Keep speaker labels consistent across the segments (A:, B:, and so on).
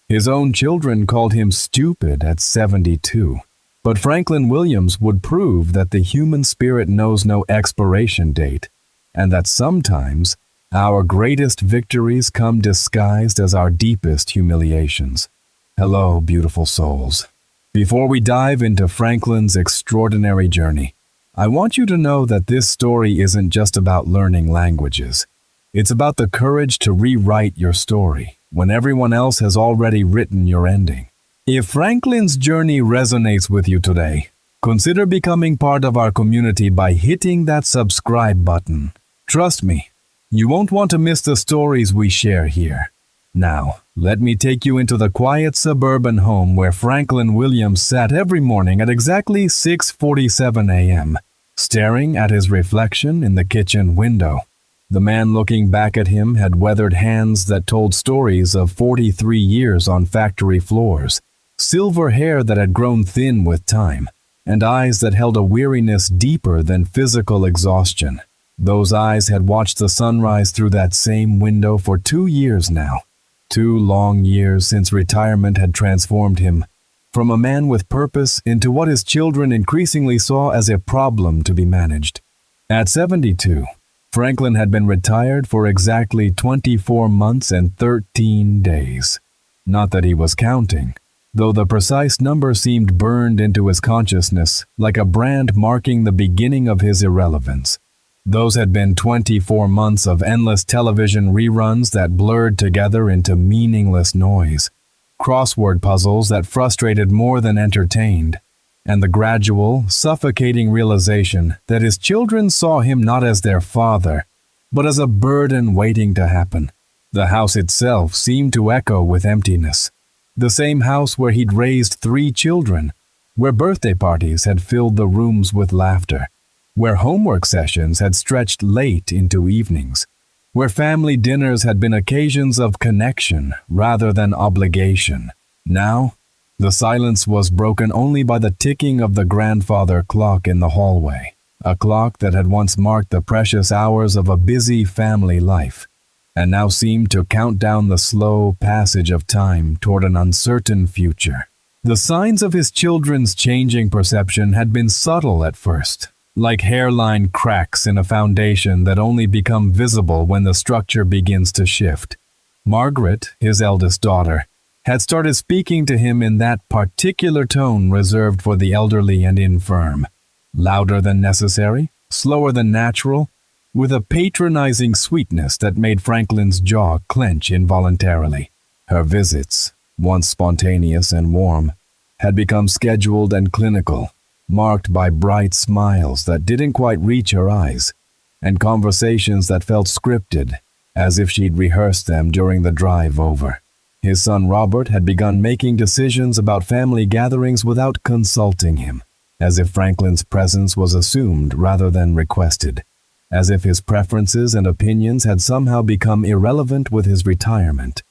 A: His own children called him stupid at 72. But Franklin Williams would prove that the human spirit knows no expiration date, and that sometimes our greatest victories come disguised as our deepest humiliations. Hello, beautiful souls. Before we dive into Franklin's extraordinary journey, I want you to know that this story isn't just about learning languages. It's about the courage to rewrite your story when everyone else has already written your ending. If Franklin's journey resonates with you today, consider becoming part of our community by hitting that subscribe button. Trust me, you won't want to miss the stories we share here. Now, let me take you into the quiet suburban home where Franklin Williams sat every morning at exactly 6:47 a.m., staring at his reflection in the kitchen window. The man looking back at him had weathered hands that told stories of 43 years on factory floors, silver hair that had grown thin with time, and eyes that held a weariness deeper than physical exhaustion. Those eyes had watched the sunrise through that same window for 2 years now. 2 long years since retirement had transformed him from a man with purpose into what his children increasingly saw as a problem to be managed. At 72, Franklin had been retired for exactly 24 months and 13 days. Not that he was counting, though the precise number seemed burned into his consciousness like a brand marking the beginning of his irrelevance. Those had been 24 months of endless television reruns that blurred together into meaningless noise, crossword puzzles that frustrated more than entertained, and the gradual, suffocating realization that his children saw him not as their father, but as a burden waiting to happen. The house itself seemed to echo with emptiness. The same house where he'd raised 3 children, where birthday parties had filled the rooms with laughter, where homework sessions had stretched late into evenings, where family dinners had been occasions of connection rather than obligation. Now, the silence was broken only by the ticking of the grandfather clock in the hallway, a clock that had once marked the precious hours of a busy family life, and now seemed to count down the slow passage of time toward an uncertain future. The signs of his children's changing perception had been subtle at first, like hairline cracks in a foundation that only become visible when the structure begins to shift. Margaret, his eldest daughter, had started speaking to him in that particular tone reserved for the elderly and infirm, louder than necessary, slower than natural, with a patronizing sweetness that made Franklin's jaw clench involuntarily. Her visits, once spontaneous and warm, had become scheduled and clinical, marked by bright smiles that didn't quite reach her eyes, and conversations that felt scripted, as if she'd rehearsed them during the drive over. His son Robert had begun making decisions about family gatherings without consulting him, as if Franklin's presence was assumed rather than requested, as if his preferences and opinions had somehow become irrelevant with his retirement.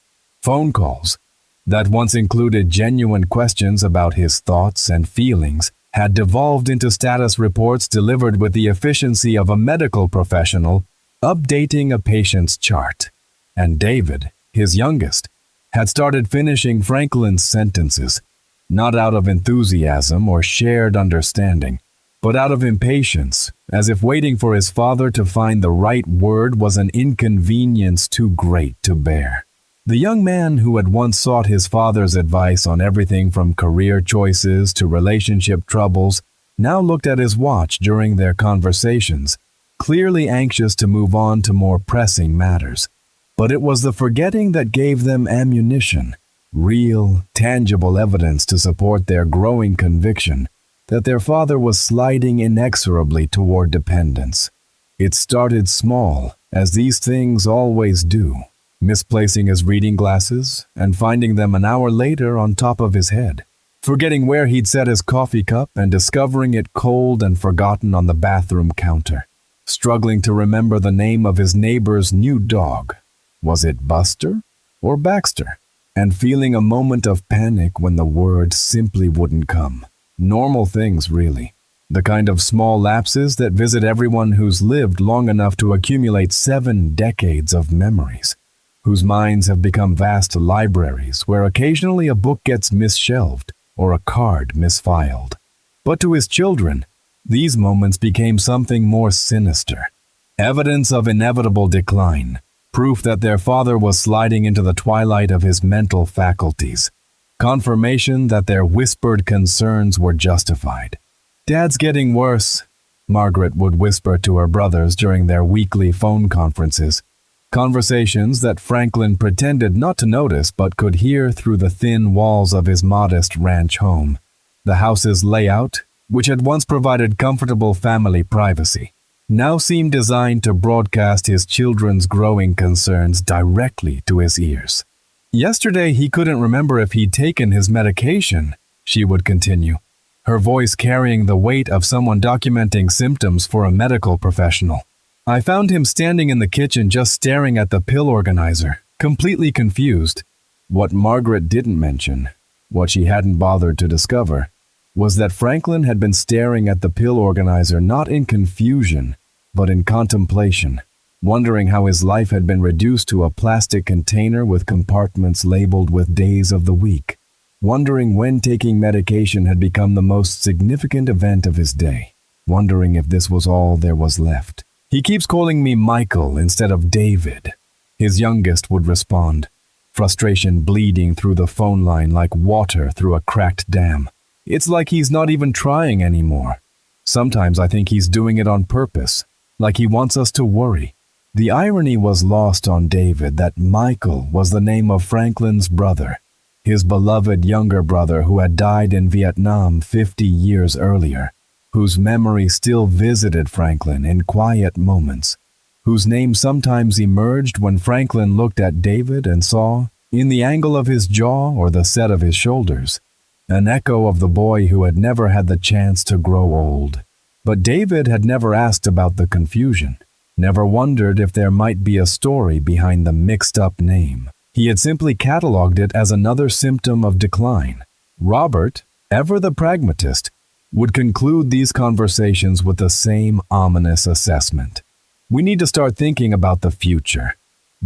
A: Phone calls, that once included genuine questions about his thoughts and feelings, had devolved into status reports delivered with the efficiency of a medical professional updating a patient's chart. And David, his youngest, had started finishing Franklin's sentences, not out of enthusiasm or shared understanding, but out of impatience, as if waiting for his father to find the right word was an inconvenience too great to bear. The young man who had once sought his father's advice on everything from career choices to relationship troubles now looked at his watch during their conversations, clearly anxious to move on to more pressing matters. But it was the forgetting that gave them ammunition, real, tangible evidence to support their growing conviction that their father was sliding inexorably toward dependence. It started small, as these things always do, misplacing his reading glasses and finding them an hour later on top of his head, forgetting where he'd set his coffee cup and discovering it cold and forgotten on the bathroom counter, struggling to remember the name of his neighbor's new dog. Was it Buster or Baxter? And feeling a moment of panic when the word simply wouldn't come. Normal things, really. The kind of small lapses that visit everyone who's lived long enough to accumulate 7 decades of memories, whose minds have become vast libraries where occasionally a book gets misshelved or a card misfiled. But to his children, these moments became something more sinister. Evidence of inevitable decline, proof that their father was sliding into the twilight of his mental faculties, confirmation that their whispered concerns were justified. "Dad's getting worse," Margaret would whisper to her brothers during their weekly phone conferences, conversations that Franklin pretended not to notice but could hear through the thin walls of his modest ranch home. The house's layout, which had once provided comfortable family privacy, now seemed designed to broadcast his children's growing concerns directly to his ears. "Yesterday he couldn't remember if he'd taken his medication," she would continue, her voice carrying the weight of someone documenting symptoms for a medical professional. "I found him standing in the kitchen just staring at the pill organizer, completely confused." What Margaret didn't mention, what she hadn't bothered to discover, was that Franklin had been staring at the pill organizer not in confusion, but in contemplation, wondering how his life had been reduced to a plastic container with compartments labeled with days of the week, wondering when taking medication had become the most significant event of his day, wondering if this was all there was left. "He keeps calling me Michael instead of David," his youngest would respond, frustration bleeding through the phone line like water through a cracked dam. "It's like he's not even trying anymore. Sometimes I think he's doing it on purpose, like he wants us to worry." The irony was lost on David that Michael was the name of Franklin's brother, his beloved younger brother who had died in Vietnam 50 years earlier, whose memory still visited Franklin in quiet moments, whose name sometimes emerged when Franklin looked at David and saw, in the angle of his jaw or the set of his shoulders, an echo of the boy who had never had the chance to grow old. But David had never asked about the confusion, never wondered if there might be a story behind the mixed-up name. He had simply cataloged it as another symptom of decline. Robert, ever the pragmatist, would conclude these conversations with the same ominous assessment. "We need to start thinking about the future.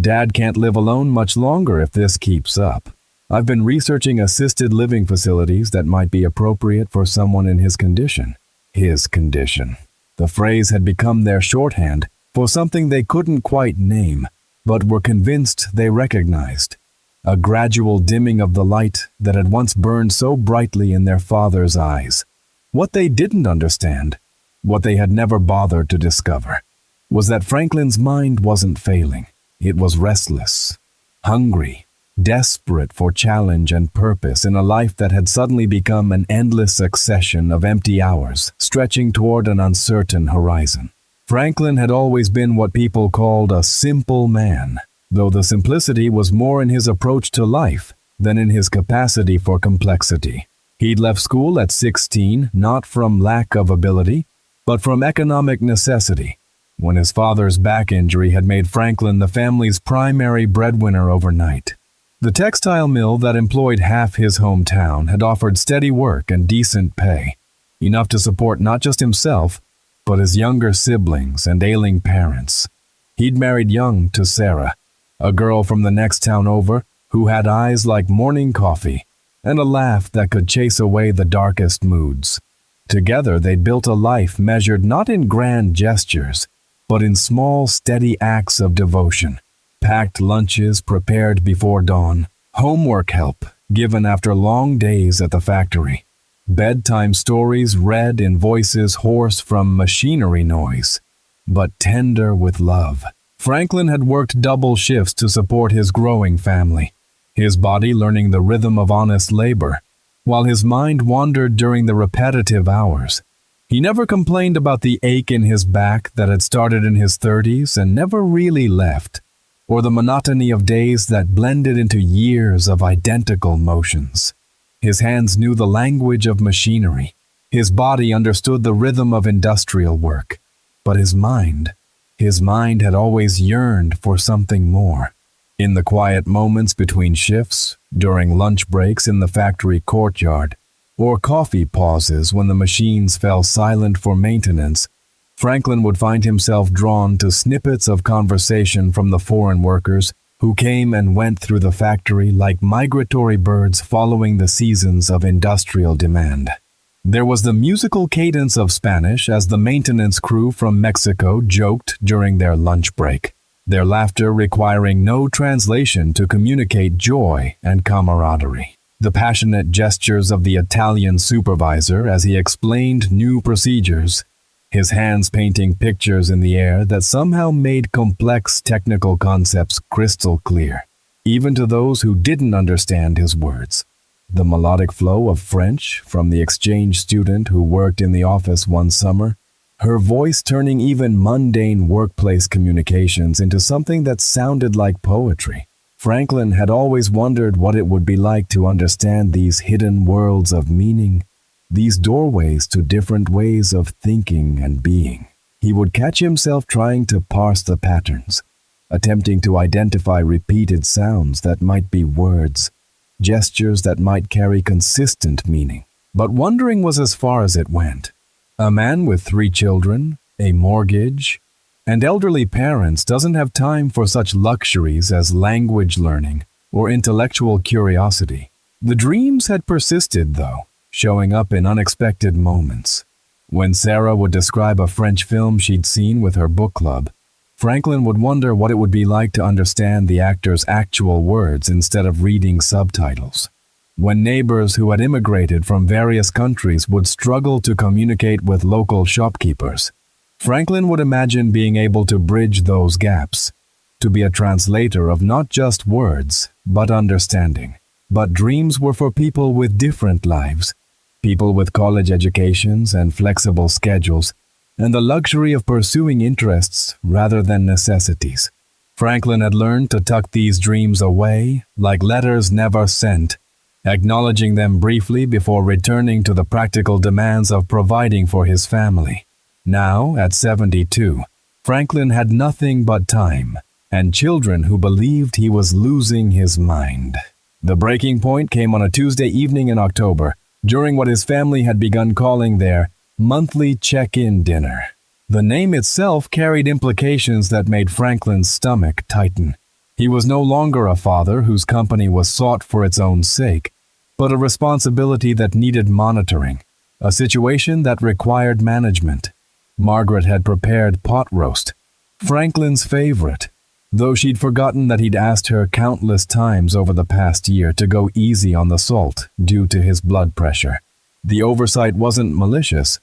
A: Dad can't live alone much longer if this keeps up. I've been researching assisted living facilities that might be appropriate for someone in his condition." His condition. The phrase had become their shorthand for something they couldn't quite name, but were convinced they recognized. A gradual dimming of the light that had once burned so brightly in their father's eyes. What they didn't understand, what they had never bothered to discover, was that Franklin's mind wasn't failing. It was restless, hungry, desperate for challenge and purpose in a life that had suddenly become an endless succession of empty hours stretching toward an uncertain horizon. Franklin had always been what people called a simple man, though the simplicity was more in his approach to life than in his capacity for complexity. He'd left school at 16 not from lack of ability, but from economic necessity, when his father's back injury had made Franklin the family's primary breadwinner overnight. The textile mill that employed half his hometown had offered steady work and decent pay, enough to support not just himself, but his younger siblings and ailing parents. He'd married young to Sarah, a girl from the next town over who had eyes like morning coffee and a laugh that could chase away the darkest moods. Together they'd built a life measured not in grand gestures, but in small, steady acts of devotion. Packed lunches prepared before dawn, homework help given after long days at the factory, bedtime stories read in voices hoarse from machinery noise, but tender with love. Franklin had worked double shifts to support his growing family, his body learning the rhythm of honest labor, while his mind wandered during the repetitive hours. He never complained about the ache in his back that had started in his 30s and never really left, or the monotony of days that blended into years of identical motions. His hands knew the language of machinery. His body understood the rhythm of industrial work. But his mind had always yearned for something more. In the quiet moments between shifts, during lunch breaks in the factory courtyard, or coffee pauses when the machines fell silent for maintenance, Franklin would find himself drawn to snippets of conversation from the foreign workers who came and went through the factory like migratory birds following the seasons of industrial demand. There was the musical cadence of Spanish as the maintenance crew from Mexico joked during their lunch break, their laughter requiring no translation to communicate joy and camaraderie. The passionate gestures of the Italian supervisor as he explained new procedures, his hands painting pictures in the air that somehow made complex technical concepts crystal clear, even to those who didn't understand his words. The melodic flow of French from the exchange student who worked in the office one summer, her voice turning even mundane workplace communications into something that sounded like poetry. Franklin had always wondered what it would be like to understand these hidden worlds of meaning, these doorways to different ways of thinking and being. He would catch himself trying to parse the patterns, attempting to identify repeated sounds that might be words, gestures that might carry consistent meaning. But wondering was as far as it went. A man with 3 children, a mortgage, and elderly parents doesn't have time for such luxuries as language learning or intellectual curiosity. The dreams had persisted, though, showing up in unexpected moments. When Sarah would describe a French film she'd seen with her book club, Franklin would wonder what it would be like to understand the actor's actual words instead of reading subtitles. When neighbors who had immigrated from various countries would struggle to communicate with local shopkeepers, Franklin would imagine being able to bridge those gaps, to be a translator of not just words, but understanding. But dreams were for people with different lives, people with college educations and flexible schedules, and the luxury of pursuing interests rather than necessities. Franklin had learned to tuck these dreams away like letters never sent, acknowledging them briefly before returning to the practical demands of providing for his family. Now, at 72, Franklin had nothing but time and children who believed he was losing his mind. The breaking point came on a Tuesday evening in October, during what his family had begun calling their monthly check-in dinner. The name itself carried implications that made Franklin's stomach tighten. He was no longer a father whose company was sought for its own sake, but a responsibility that needed monitoring, a situation that required management. Margaret had prepared pot roast, Franklin's favorite, though she'd forgotten that he'd asked her countless times over the past year to go easy on the salt due to his blood pressure. The oversight wasn't malicious,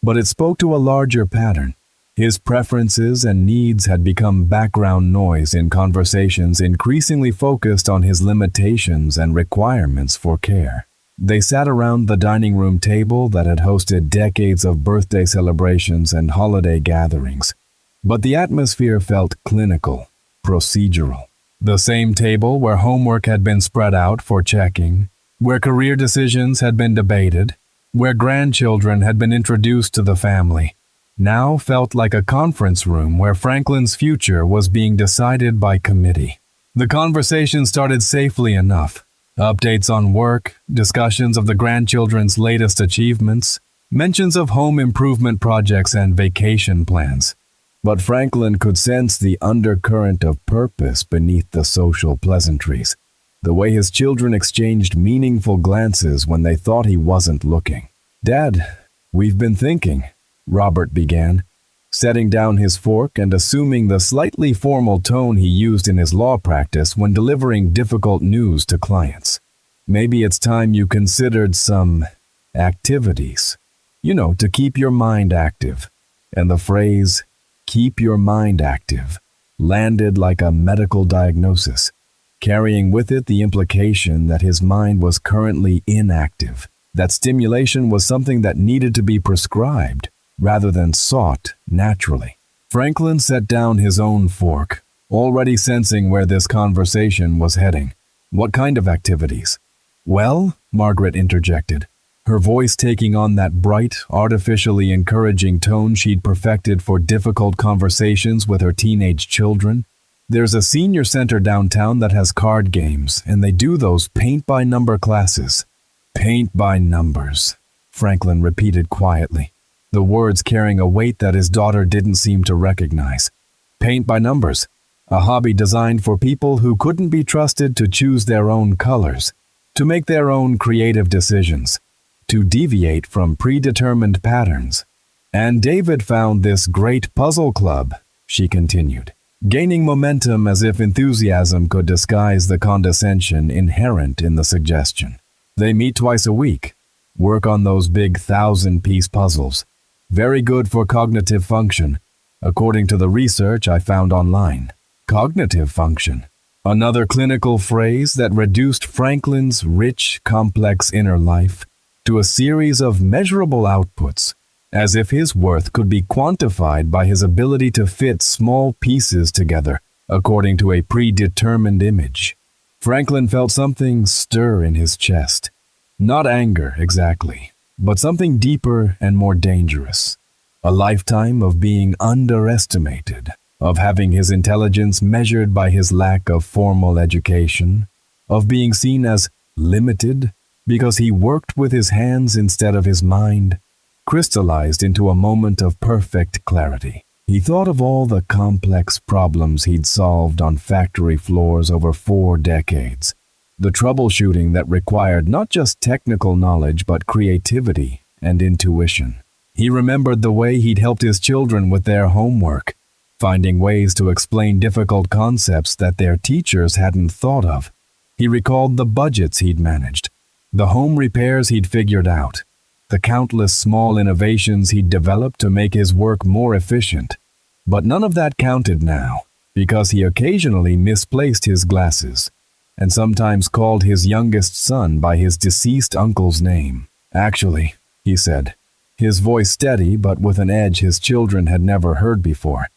A: but it spoke to a larger pattern. His preferences and needs had become background noise in conversations increasingly focused on his limitations and requirements for care. They sat around the dining room table that had hosted decades of birthday celebrations and holiday gatherings, but the atmosphere felt clinical, procedural. The same table where homework had been spread out for checking, where career decisions had been debated, where grandchildren had been introduced to the family, now felt like a conference room where Franklin's future was being decided by committee. The conversation started safely enough. Updates on work, discussions of the grandchildren's latest achievements, mentions of home improvement projects and vacation plans. But Franklin could sense the undercurrent of purpose beneath the social pleasantries, the way his children exchanged meaningful glances when they thought he wasn't looking. "Dad, we've been thinking," Robert began, setting down his fork and assuming the slightly formal tone he used in his law practice when delivering difficult news to clients. "Maybe it's time you considered some activities. To keep your mind active." And the phrase, "keep your mind active," landed like a medical diagnosis, carrying with it the implication that his mind was currently inactive, that stimulation was something that needed to be prescribed rather than sought naturally. Franklin set down his own fork, already sensing where this conversation was heading. "What kind of activities?" "Well," Margaret interjected, her voice taking on that bright, artificially encouraging tone she'd perfected for difficult conversations with her teenage children. "There's a senior center downtown that has card games, and they do those paint-by-number classes." "Paint by numbers," Franklin repeated quietly, the words carrying a weight that his daughter didn't seem to recognize. "Paint by numbers. a hobby designed for people who couldn't be trusted to choose their own colors, to make their own creative decisions, to deviate from predetermined patterns. And David found this great puzzle club, she continued, gaining momentum as if enthusiasm could disguise the condescension inherent in the suggestion. They meet twice a week, work on those big 1,000-piece puzzles. Very good for cognitive function, according to the research I found online. Cognitive function. Another clinical phrase that reduced Franklin's rich, complex inner life to a series of measurable outputs, as if his worth could be quantified by his ability to fit small pieces together according to a predetermined image. Franklin felt something stir in his chest. Not anger, exactly, but something deeper and more dangerous. A lifetime of being underestimated, of having his intelligence measured by his lack of formal education, of being seen as limited because he worked with his hands instead of his mind, crystallized into a moment of perfect clarity. He thought of all the complex problems he'd solved on factory floors over 4 decades, the troubleshooting that required not just technical knowledge but creativity and intuition. He remembered the way he'd helped his children with their homework, finding ways to explain difficult concepts that their teachers hadn't thought of. He recalled the budgets he'd managed, the home repairs he'd figured out, the countless small innovations he'd developed to make his work more efficient. But none of that counted now, because he occasionally misplaced his glasses, and sometimes called his youngest son by his deceased uncle's name. Actually, he said, his voice steady but with an edge his children had never heard before,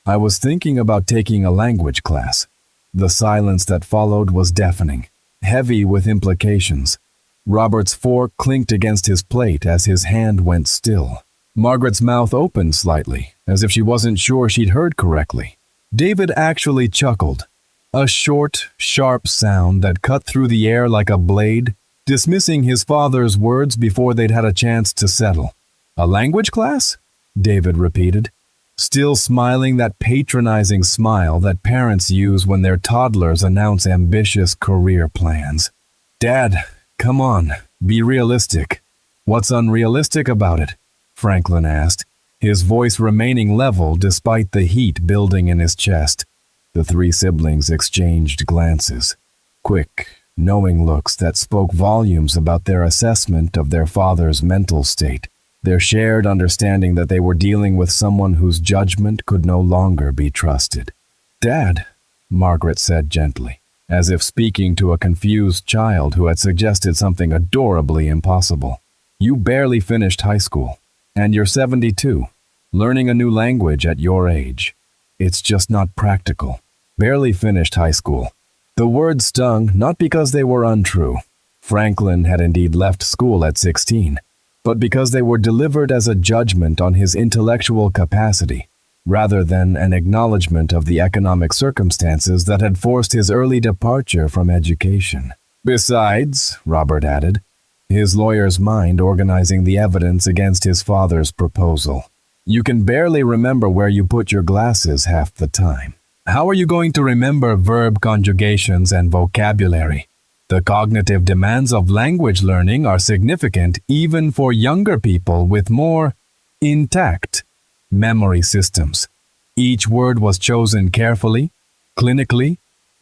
A: I was thinking about taking a language class. The silence that followed was deafening, heavy with implications. Robert's fork clinked against his plate as his hand went still. Margaret's mouth opened slightly, as if she wasn't sure she'd heard correctly. David actually chuckled, a short, sharp sound that cut through the air like a blade, dismissing his father's words before they'd had a chance to settle. A language class? David repeated, still smiling that patronizing smile that parents use when their toddlers announce ambitious career plans. Dad, come on, be realistic. What's unrealistic about it? Franklin asked, his voice remaining level despite the heat building in his chest. The 3 siblings exchanged glances, quick, knowing looks that spoke volumes about their assessment of their father's mental state, their shared understanding that they were dealing with someone whose judgment could no longer be trusted. Dad, Margaret said gently, as if speaking to a confused child who had suggested something adorably impossible. You barely finished high school, and you're 72, learning a new language at your age. It's just not practical. Barely finished high school. The words stung not because they were untrue. Franklin had indeed left school at 16, but because they were delivered as a judgment on his intellectual capacity, rather than an acknowledgement of the economic circumstances that had forced his early departure from education. Besides, Robert added, his lawyer's mind organizing the evidence against his father's proposal, you can barely remember where you put your glasses half the time. How are you going to remember verb conjugations and vocabulary? The cognitive demands of language learning are significant even for younger people with more intact memory systems. Each word was chosen carefully, clinically,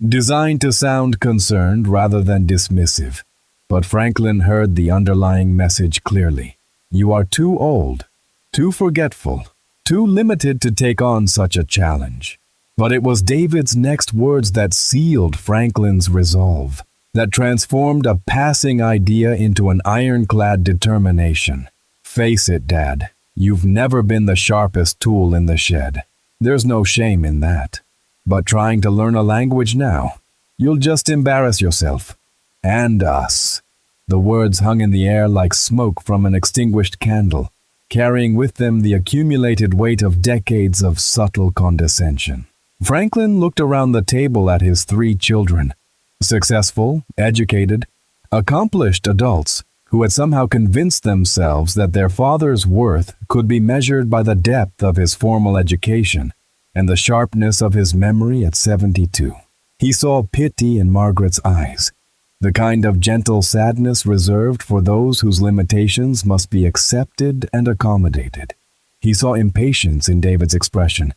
A: designed to sound concerned rather than dismissive. But Franklin heard the underlying message clearly. You are too old, too forgetful, too limited to take on such a challenge. But it was David's next words that sealed Franklin's resolve, that transformed a passing idea into an ironclad determination. Face it, Dad, you've never been the sharpest tool in the shed. There's no shame in that. But trying to learn a language now, you'll just embarrass yourself. And us. The words hung in the air like smoke from an extinguished candle, carrying with them the accumulated weight of decades of subtle condescension. Franklin looked around the table at his 3 children, successful, educated, accomplished adults who had somehow convinced themselves that their father's worth could be measured by the depth of his formal education and the sharpness of his memory at 72. He saw pity in Margaret's eyes, the kind of gentle sadness reserved for those whose limitations must be accepted and accommodated. He saw impatience in David's expression,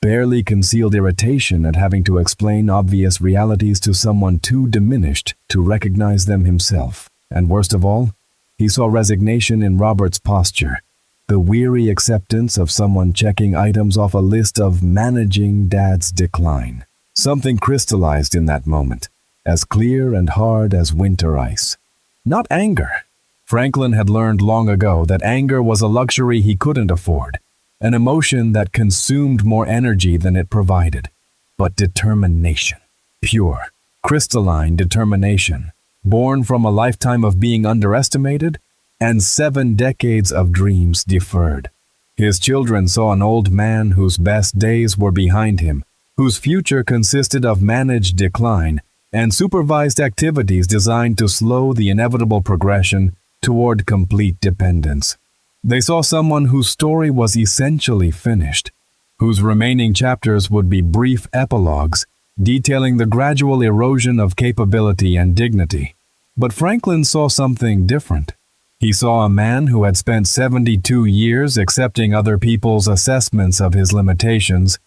A: barely concealed irritation at having to explain obvious realities to someone too diminished to recognize them himself. And worst of all, he saw resignation in Robert's posture, the weary acceptance of someone checking items off a list of managing Dad's decline. Something crystallized in that moment, as clear and hard as winter ice. Not anger. Franklin had learned long ago that anger was a luxury he couldn't afford, an emotion that consumed more energy than it provided, but determination. Pure, crystalline determination, born from a lifetime of being underestimated and 7 decades of dreams deferred. His children saw an old man whose best days were behind him, whose future consisted of managed decline and supervised activities designed to slow the inevitable progression toward complete dependence. They saw someone whose story was essentially finished, whose remaining chapters would be brief epilogues detailing the gradual erosion of capability and dignity. But Franklin saw something different. He saw a man who had spent 72 years accepting other people's assessments of his limitations,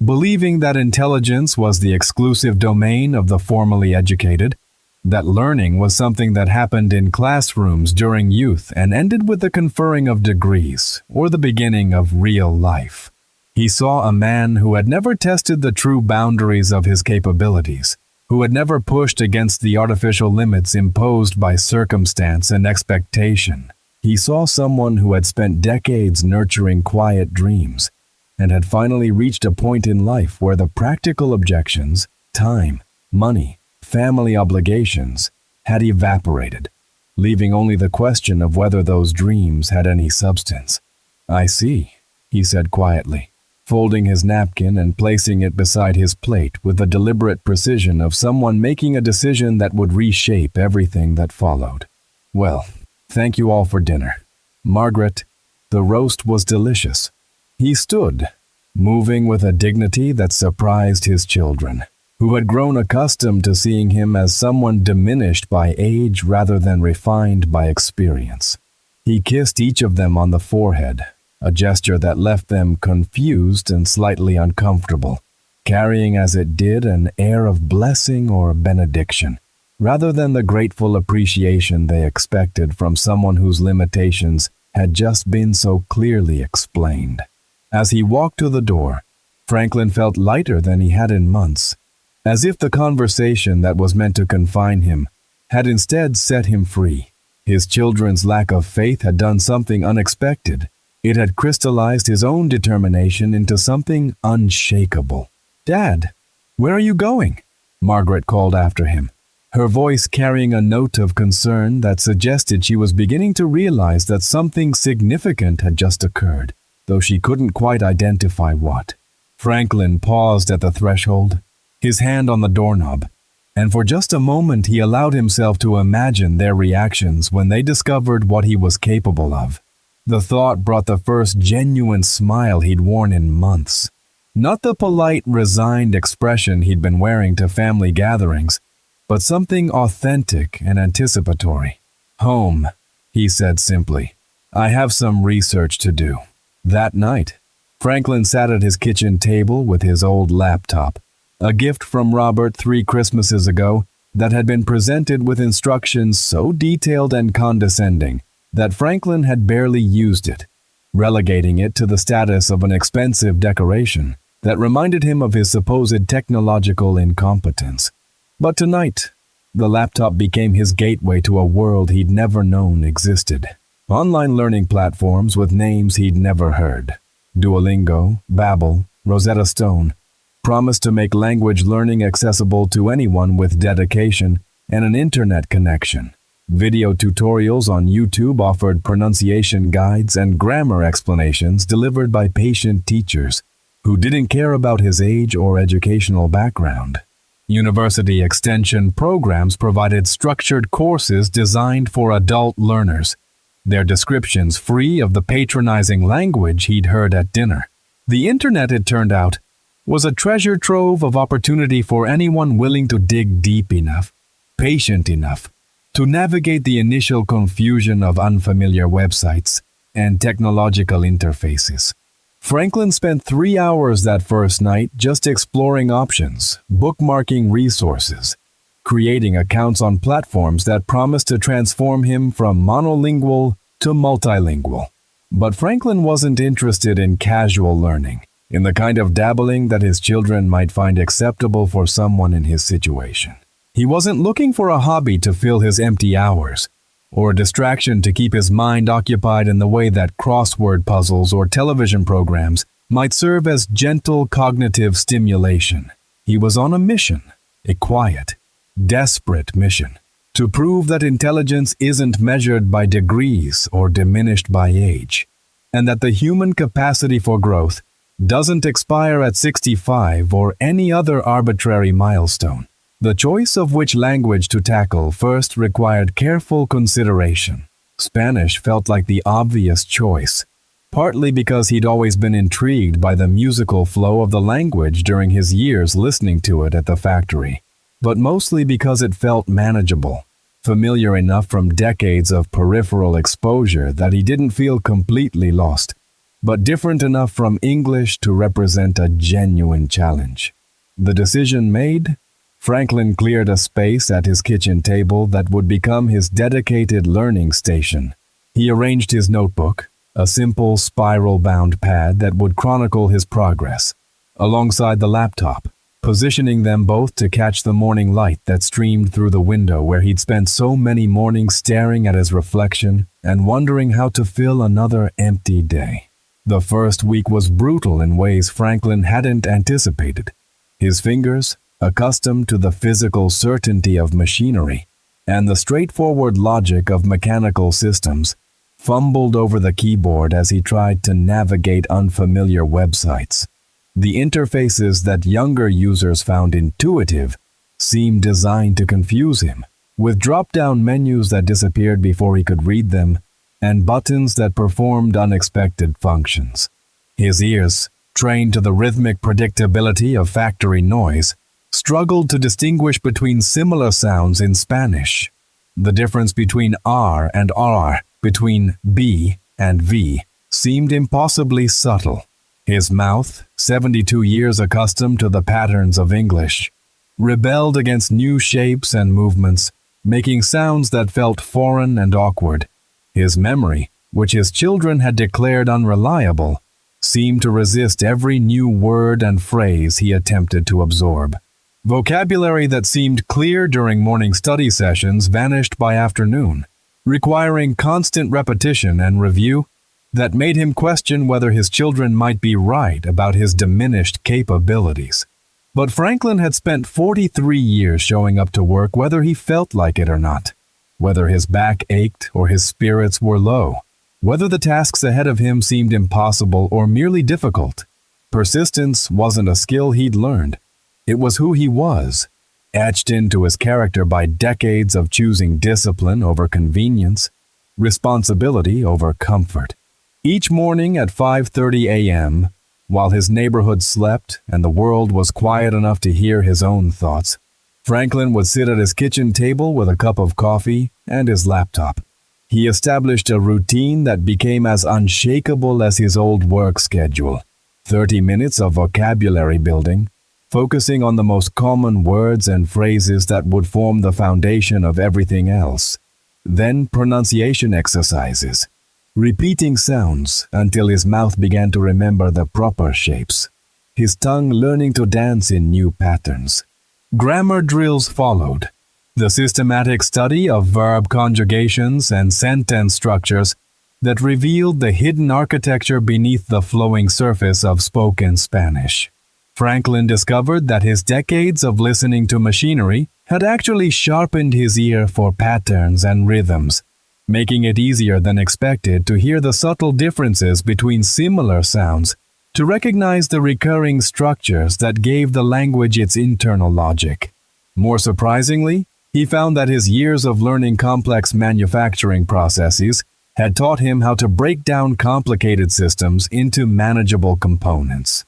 A: believing that intelligence was the exclusive domain of the formally educated, that learning was something that happened in classrooms during youth and ended with the conferring of degrees or the beginning of real life. He saw a man who had never tested the true boundaries of his capabilities, who had never pushed against the artificial limits imposed by circumstance and expectation. He saw someone who had spent decades nurturing quiet dreams and had finally reached a point in life where the practical objections, time, money, family obligations, had evaporated, leaving only the question of whether those dreams had any substance. "I see," he said quietly, folding his napkin and placing it beside his plate with the deliberate precision of someone making a decision that would reshape everything that followed. "Well, thank you all for dinner. Margaret, the roast was delicious." He stood, moving with a dignity that surprised his children, who had grown accustomed to seeing him as someone diminished by age rather than refined by experience. He kissed each of them on the forehead, a gesture that left them confused and slightly uncomfortable, carrying as it did an air of blessing or benediction, rather than the grateful appreciation they expected from someone whose limitations had just been so clearly explained. As he walked to the door, Franklin felt lighter than he had in months, as if the conversation that was meant to confine him had instead set him free. His children's lack of faith had done something unexpected. It had crystallized his own determination into something unshakable. "Dad, where are you going?" Margaret called after him, her voice carrying a note of concern that suggested she was beginning to realize that something significant had just occurred, though she couldn't quite identify what. Franklin paused at the threshold, his hand on the doorknob, and for just a moment he allowed himself to imagine their reactions when they discovered what he was capable of. The thought brought the first genuine smile he'd worn in months. Not the polite, resigned expression he'd been wearing to family gatherings, but something authentic and anticipatory. "Home," he said simply. "I have some research to do." That night, Franklin sat at his kitchen table with his old laptop, a gift from Robert 3 Christmases ago that had been presented with instructions so detailed and condescending that Franklin had barely used it, relegating it to the status of an expensive decoration that reminded him of his supposed technological incompetence. But tonight, the laptop became his gateway to a world he'd never known existed. Online learning platforms with names he'd never heard. Duolingo, Babbel, Rosetta Stone promised to make language learning accessible to anyone with dedication and an internet connection. Video tutorials on YouTube offered pronunciation guides and grammar explanations delivered by patient teachers who didn't care about his age or educational background. University extension programs provided structured courses designed for adult learners, their descriptions free of the patronizing language he'd heard at dinner. The internet, it turned out, was a treasure trove of opportunity for anyone willing to dig deep enough, patient enough, to navigate the initial confusion of unfamiliar websites and technological interfaces. Franklin spent 3 hours that first night just exploring options, bookmarking resources, creating accounts on platforms that promised to transform him from monolingual to multilingual. But Franklin wasn't interested in casual learning, in the kind of dabbling that his children might find acceptable for someone in his situation. He wasn't looking for a hobby to fill his empty hours, or a distraction to keep his mind occupied in the way that crossword puzzles or television programs might serve as gentle cognitive stimulation. He was on a mission, a quiet, desperate mission, to prove that intelligence isn't measured by degrees or diminished by age, and that the human capacity for growth doesn't expire at 65 or any other arbitrary milestone. The choice of which language to tackle first required careful consideration. Spanish felt like the obvious choice, partly because he'd always been intrigued by the musical flow of the language during his years listening to it at the factory, but mostly because it felt manageable, familiar enough from decades of peripheral exposure that he didn't feel completely lost, but different enough from English to represent a genuine challenge. The decision made, Franklin cleared a space at his kitchen table that would become his dedicated learning station. He arranged his notebook, a simple spiral-bound pad that would chronicle his progress, alongside the laptop, positioning them both to catch the morning light that streamed through the window where he'd spent so many mornings staring at his reflection and wondering how to fill another empty day. The first week was brutal in ways Franklin hadn't anticipated. His fingers, accustomed to the physical certainty of machinery and the straightforward logic of mechanical systems, fumbled over the keyboard as he tried to navigate unfamiliar websites. The interfaces that younger users found intuitive seemed designed to confuse him, with drop-down menus that disappeared before he could read them and buttons that performed unexpected functions. His ears, trained to the rhythmic predictability of factory noise, struggled to distinguish between similar sounds in Spanish. The difference between R and R, between B and V, seemed impossibly subtle. His mouth, 72 years accustomed to the patterns of English, rebelled against new shapes and movements, making sounds that felt foreign and awkward. His memory, which his children had declared unreliable, seemed to resist every new word and phrase he attempted to absorb. Vocabulary that seemed clear during morning study sessions vanished by afternoon, requiring constant repetition and review that made him question whether his children might be right about his diminished capabilities. But Franklin had spent 43 years showing up to work whether he felt like it or not, whether his back ached or his spirits were low, whether the tasks ahead of him seemed impossible or merely difficult. Persistence wasn't a skill he'd learned. It was who he was, etched into his character by decades of choosing discipline over convenience, responsibility over comfort. Each morning at 5:30 a.m., while his neighborhood slept and the world was quiet enough to hear his own thoughts, Franklin would sit at his kitchen table with a cup of coffee and his laptop. He established a routine that became as unshakable as his old work schedule. 30 minutes of vocabulary building, focusing on the most common words and phrases that would form the foundation of everything else. Then pronunciation exercises, repeating sounds until his mouth began to remember the proper shapes, his tongue learning to dance in new patterns. Grammar drills followed, the systematic study of verb conjugations and sentence structures that revealed the hidden architecture beneath the flowing surface of spoken Spanish. Franklin discovered that his decades of listening to machinery had actually sharpened his ear for patterns and rhythms, making it easier than expected to hear the subtle differences between similar sounds, to recognize the recurring structures that gave the language its internal logic. More surprisingly, he found that his years of learning complex manufacturing processes had taught him how to break down complicated systems into manageable components.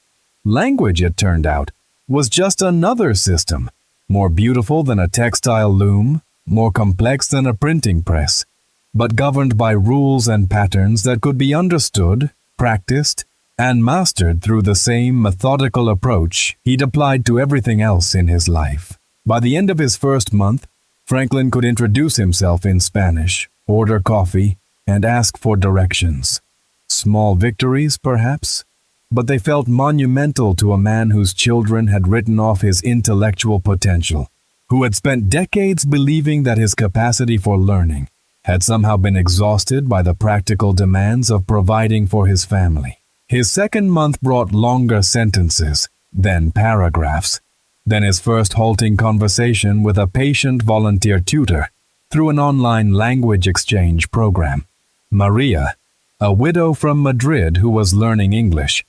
A: Language, it turned out, was just another system, more beautiful than a textile loom, more complex than a printing press, but governed by rules and patterns that could be understood, practiced, and mastered through the same methodical approach he'd applied to everything else in his life. By the end of his first month, Franklin could introduce himself in Spanish, order coffee, and ask for directions. Small victories, perhaps, but they felt monumental to a man whose children had written off his intellectual potential, who had spent decades believing that his capacity for learning had somehow been exhausted by the practical demands of providing for his family. His second month brought longer sentences, then paragraphs, then his first halting conversation with a patient volunteer tutor through an online language exchange program. Maria, a widow from Madrid who was learning English,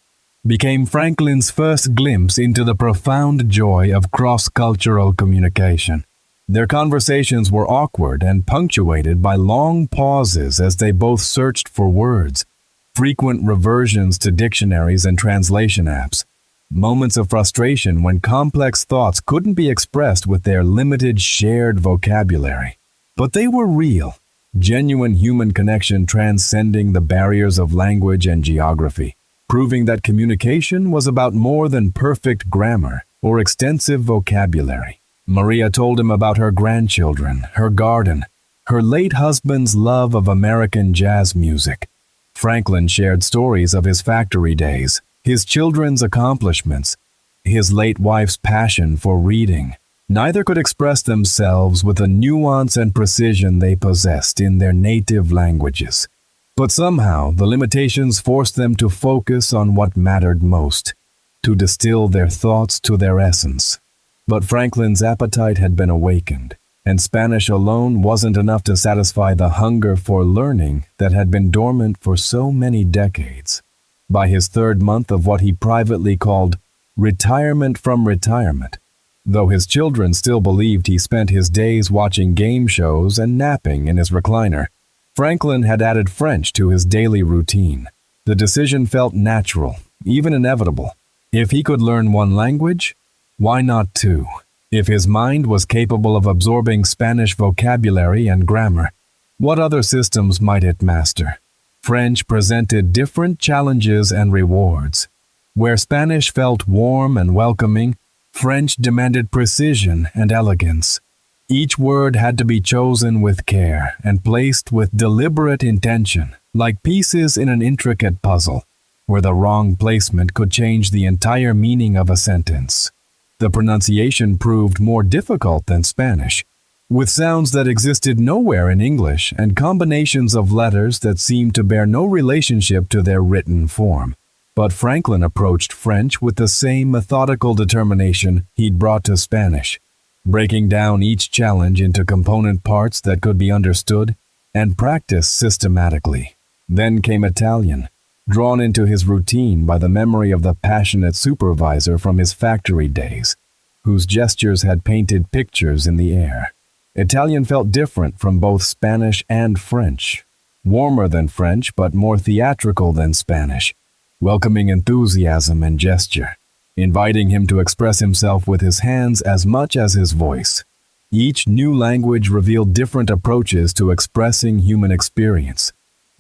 A: became Franklin's first glimpse into the profound joy of cross-cultural communication. Their conversations were awkward and punctuated by long pauses as they both searched for words, frequent reversions to dictionaries and translation apps, moments of frustration when complex thoughts couldn't be expressed with their limited shared vocabulary. But they were real, genuine human connection transcending the barriers of language and geography, proving that communication was about more than perfect grammar or extensive vocabulary. Maria told him about her grandchildren, her garden, her late husband's love of American jazz music. Franklin shared stories of his factory days, his children's accomplishments, his late wife's passion for reading. Neither could express themselves with the nuance and precision they possessed in their native languages. But somehow, the limitations forced them to focus on what mattered most, to distill their thoughts to their essence. But Franklin's appetite had been awakened, and Spanish alone wasn't enough to satisfy the hunger for learning that had been dormant for so many decades. By his third month of what he privately called retirement from retirement, though his children still believed he spent his days watching game shows and napping in his recliner, Franklin had added French to his daily routine. The decision felt natural, even inevitable. If he could learn one language, why not two? If his mind was capable of absorbing Spanish vocabulary and grammar, what other systems might it master? French presented different challenges and rewards. Where Spanish felt warm and welcoming, French demanded precision and elegance. Each word had to be chosen with care and placed with deliberate intention, like pieces in an intricate puzzle, where the wrong placement could change the entire meaning of a sentence. The pronunciation proved more difficult than Spanish, with sounds that existed nowhere in English and combinations of letters that seemed to bear no relationship to their written form. But Franklin approached French with the same methodical determination he'd brought to Spanish, breaking down each challenge into component parts that could be understood and practiced systematically. Then came Italian, drawn into his routine by the memory of the passionate supervisor from his factory days, whose gestures had painted pictures in the air. Italian felt different from both Spanish and French, warmer than French but more theatrical than Spanish, welcoming enthusiasm and gesture, inviting him to express himself with his hands as much as his voice. Each new language revealed different approaches to expressing human experience,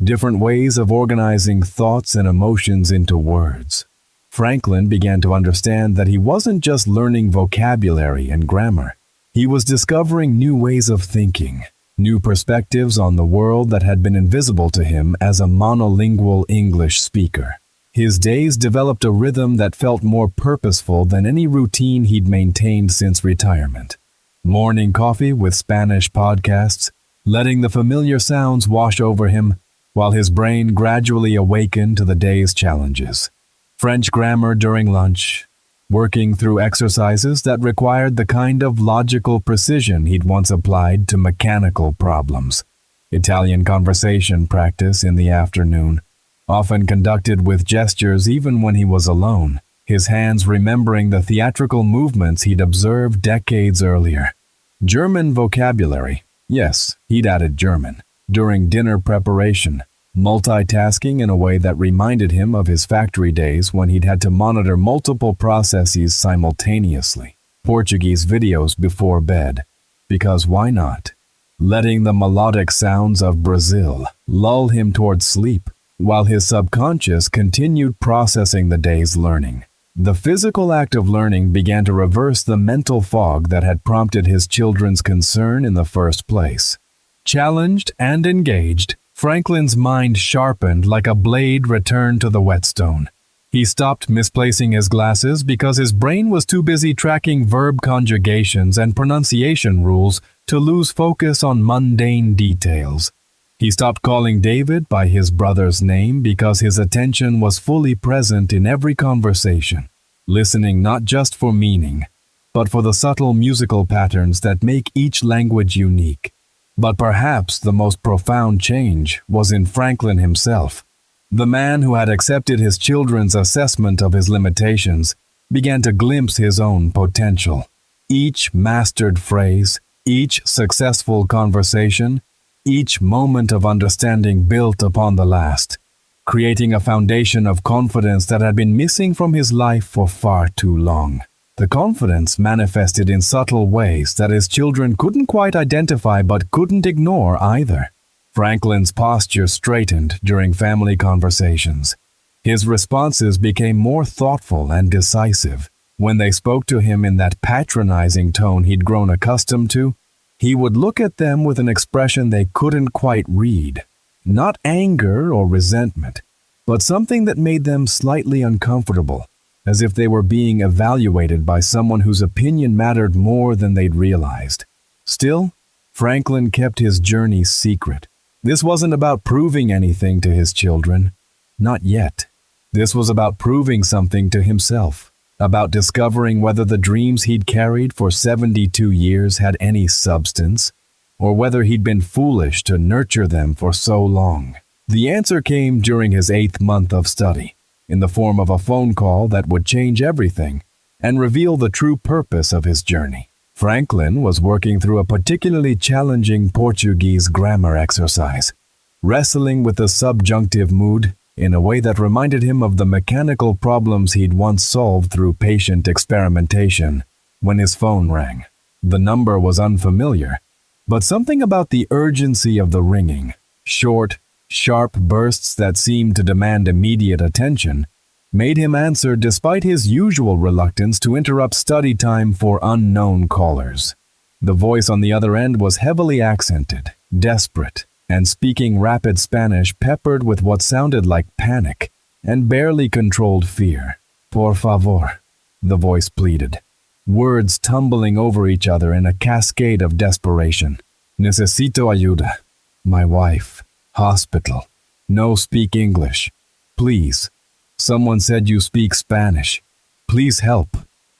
A: different ways of organizing thoughts and emotions into words. Franklin began to understand that he wasn't just learning vocabulary and grammar. He was discovering new ways of thinking, new perspectives on the world that had been invisible to him as a monolingual English speaker. His days developed a rhythm that felt more purposeful than any routine he'd maintained since retirement. Morning coffee with Spanish podcasts, letting the familiar sounds wash over him while his brain gradually awakened to the day's challenges. French grammar during lunch, working through exercises that required the kind of logical precision he'd once applied to mechanical problems. Italian conversation practice in the afternoon, often conducted with gestures even when he was alone, his hands remembering the theatrical movements he'd observed decades earlier. German vocabulary, yes, he'd added German, during dinner preparation, multitasking in a way that reminded him of his factory days when he'd had to monitor multiple processes simultaneously. Portuguese videos before bed, because why not? Letting the melodic sounds of Brazil lull him towards sleep, while his subconscious continued processing the day's learning. The physical act of learning began to reverse the mental fog that had prompted his children's concern in the first place. Challenged and engaged, Franklin's mind sharpened like a blade returned to the whetstone. He stopped misplacing his glasses because his brain was too busy tracking verb conjugations and pronunciation rules to lose focus on mundane details. He stopped calling David by his brother's name because his attention was fully present in every conversation, listening not just for meaning, but for the subtle musical patterns that make each language unique. But perhaps the most profound change was in Franklin himself. The man who had accepted his children's assessment of his limitations began to glimpse his own potential. Each mastered phrase, each successful conversation, each moment of understanding built upon the last, creating a foundation of confidence that had been missing from his life for far too long. The confidence manifested in subtle ways that his children couldn't quite identify but couldn't ignore either. Franklin's posture straightened during family conversations. His responses became more thoughtful and decisive. When they spoke to him in that patronizing tone he'd grown accustomed to, he would look at them with an expression they couldn't quite read. Not anger or resentment, but something that made them slightly uncomfortable, as if they were being evaluated by someone whose opinion mattered more than they'd realized. Still, Franklin kept his journey secret. This wasn't about proving anything to his children. Not yet. This was about proving something to himself. About discovering whether the dreams he'd carried for 72 years had any substance, or whether he'd been foolish to nurture them for so long. The answer came during his 8th month of study, in the form of a phone call that would change everything and reveal the true purpose of his journey. Franklin was working through a particularly challenging Portuguese grammar exercise, wrestling with the subjunctive mood in a way that reminded him of the mechanical problems he'd once solved through patient experimentation when his phone rang. The number was unfamiliar, but something about the urgency of the ringing, short, sharp bursts that seemed to demand immediate attention, made him answer despite his usual reluctance to interrupt study time for unknown callers. The voice on the other end was heavily accented, desperate, and speaking rapid Spanish peppered with what sounded like panic and barely controlled fear. Por favor, the voice pleaded, words tumbling over each other in a cascade of desperation. Necesito ayuda. My wife. Hospital. No speak English. Please. Someone said you speak Spanish. Please help.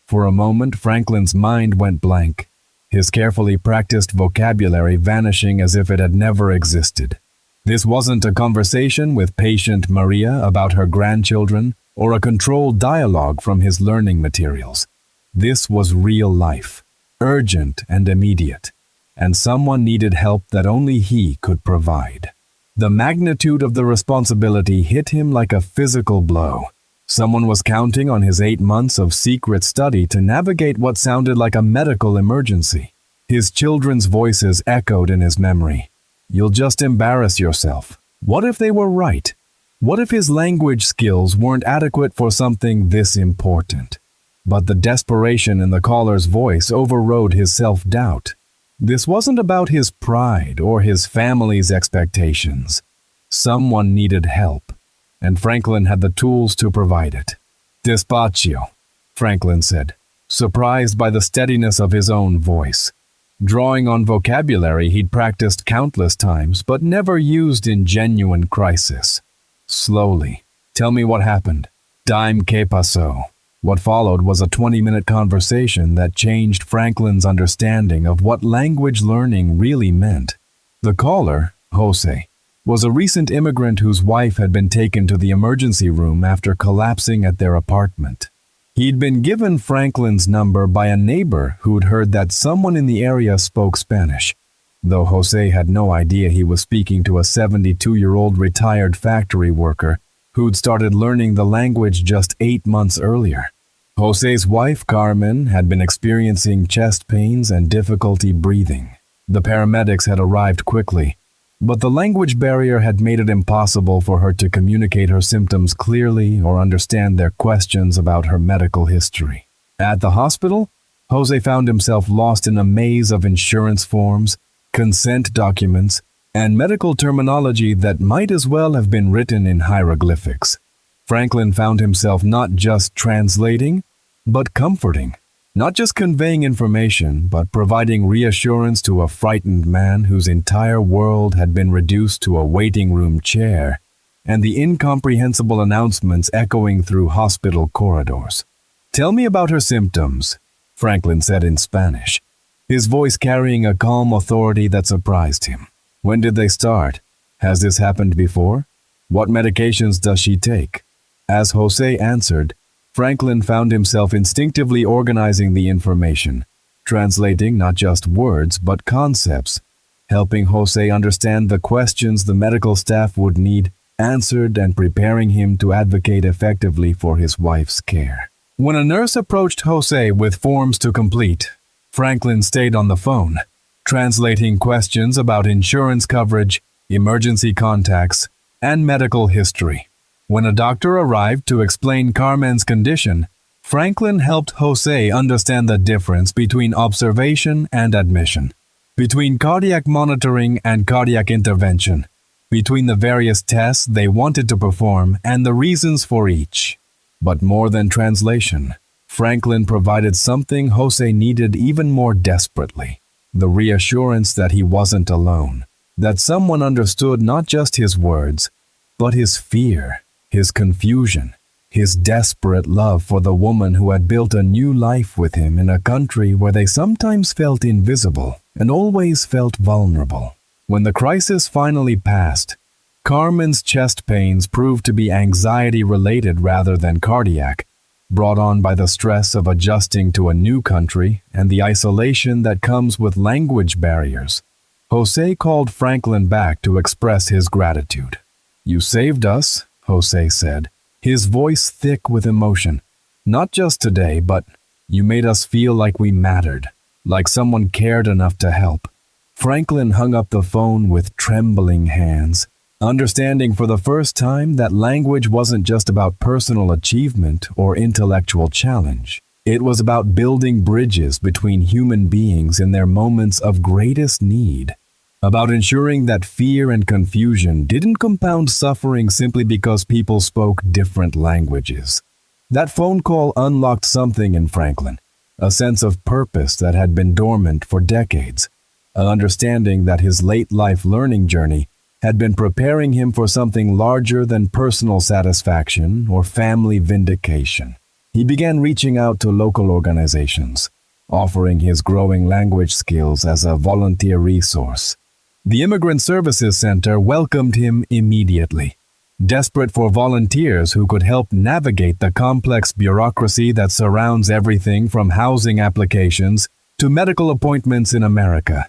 A: For a moment, Franklin's mind went blank, his carefully practiced vocabulary vanishing as if it had never existed. This wasn't a conversation with patient Maria about her grandchildren or a controlled dialogue from his learning materials. This was real life, urgent and immediate, and someone needed help that only he could provide. The magnitude of the responsibility hit him like a physical blow. Someone was counting on his 8 months of secret study to navigate what sounded like a medical emergency. His children's voices echoed in his memory. You'll just embarrass yourself. What if they were right? What if his language skills weren't adequate for something this important? But the desperation in the caller's voice overrode his self-doubt. This wasn't about his pride or his family's expectations. Someone needed help, and Franklin had the tools to provide it. Despacio, Franklin said, surprised by the steadiness of his own voice. Drawing on vocabulary he'd practiced countless times but never used in genuine crisis. Slowly, tell me what happened. Dime que pasó. What followed was a 20-minute conversation that changed Franklin's understanding of what language learning really meant. The caller, Jose, was a recent immigrant whose wife had been taken to the emergency room after collapsing at their apartment. He'd been given Franklin's number by a neighbor who'd heard that someone in the area spoke Spanish. though Jose had no idea he was speaking to a 72-year-old retired factory worker who'd started learning the language just 8 months earlier. Jose's wife, Carmen, had been experiencing chest pains and difficulty breathing. The paramedics had arrived quickly, but the language barrier had made it impossible for her to communicate her symptoms clearly or understand their questions about her medical history. At the hospital, Jose found himself lost in a maze of insurance forms, consent documents, and medical terminology that might as well have been written in hieroglyphics. Franklin found himself not just translating, but comforting. Not just conveying information, but providing reassurance to a frightened man whose entire world had been reduced to a waiting room chair, and the incomprehensible announcements echoing through hospital corridors. "Tell me about her symptoms," Franklin said in Spanish, his voice carrying a calm authority that surprised him. "When did they start? Has this happened before? What medications does she take?" As Jose answered, Franklin found himself instinctively organizing the information, translating not just words but concepts, helping Jose understand the questions the medical staff would need answered and preparing him to advocate effectively for his wife's care. When a nurse approached Jose with forms to complete, Franklin stayed on the phone, translating questions about insurance coverage, emergency contacts, and medical history. When a doctor arrived to explain Carmen's condition, Franklin helped Jose understand the difference between observation and admission, between cardiac monitoring and cardiac intervention, between the various tests they wanted to perform and the reasons for each. But more than translation, Franklin provided something Jose needed even more desperately: the reassurance that he wasn't alone, that someone understood not just his words, but his fear, his confusion, his desperate love for the woman who had built a new life with him in a country where they sometimes felt invisible and always felt vulnerable. When the crisis finally passed, Carmen's chest pains proved to be anxiety-related rather than cardiac, brought on by the stress of adjusting to a new country and the isolation that comes with language barriers. Jose called Franklin back to express his gratitude. "You saved us," Jose said, his voice thick with emotion. "Not just today, but you made us feel like we mattered, like someone cared enough to help." Franklin hung up the phone with trembling hands, understanding for the first time that language wasn't just about personal achievement or intellectual challenge. It was about building bridges between human beings in their moments of greatest need, about ensuring that fear and confusion didn't compound suffering simply because people spoke different languages. That phone call unlocked something in Franklin, a sense of purpose that had been dormant for decades, an understanding that his late-life learning journey had been preparing him for something larger than personal satisfaction or family vindication. He began reaching out to local organizations, offering his growing language skills as a volunteer resource. The Immigrant Services Center welcomed him immediately, desperate for volunteers who could help navigate the complex bureaucracy that surrounds everything from housing applications to medical appointments in America.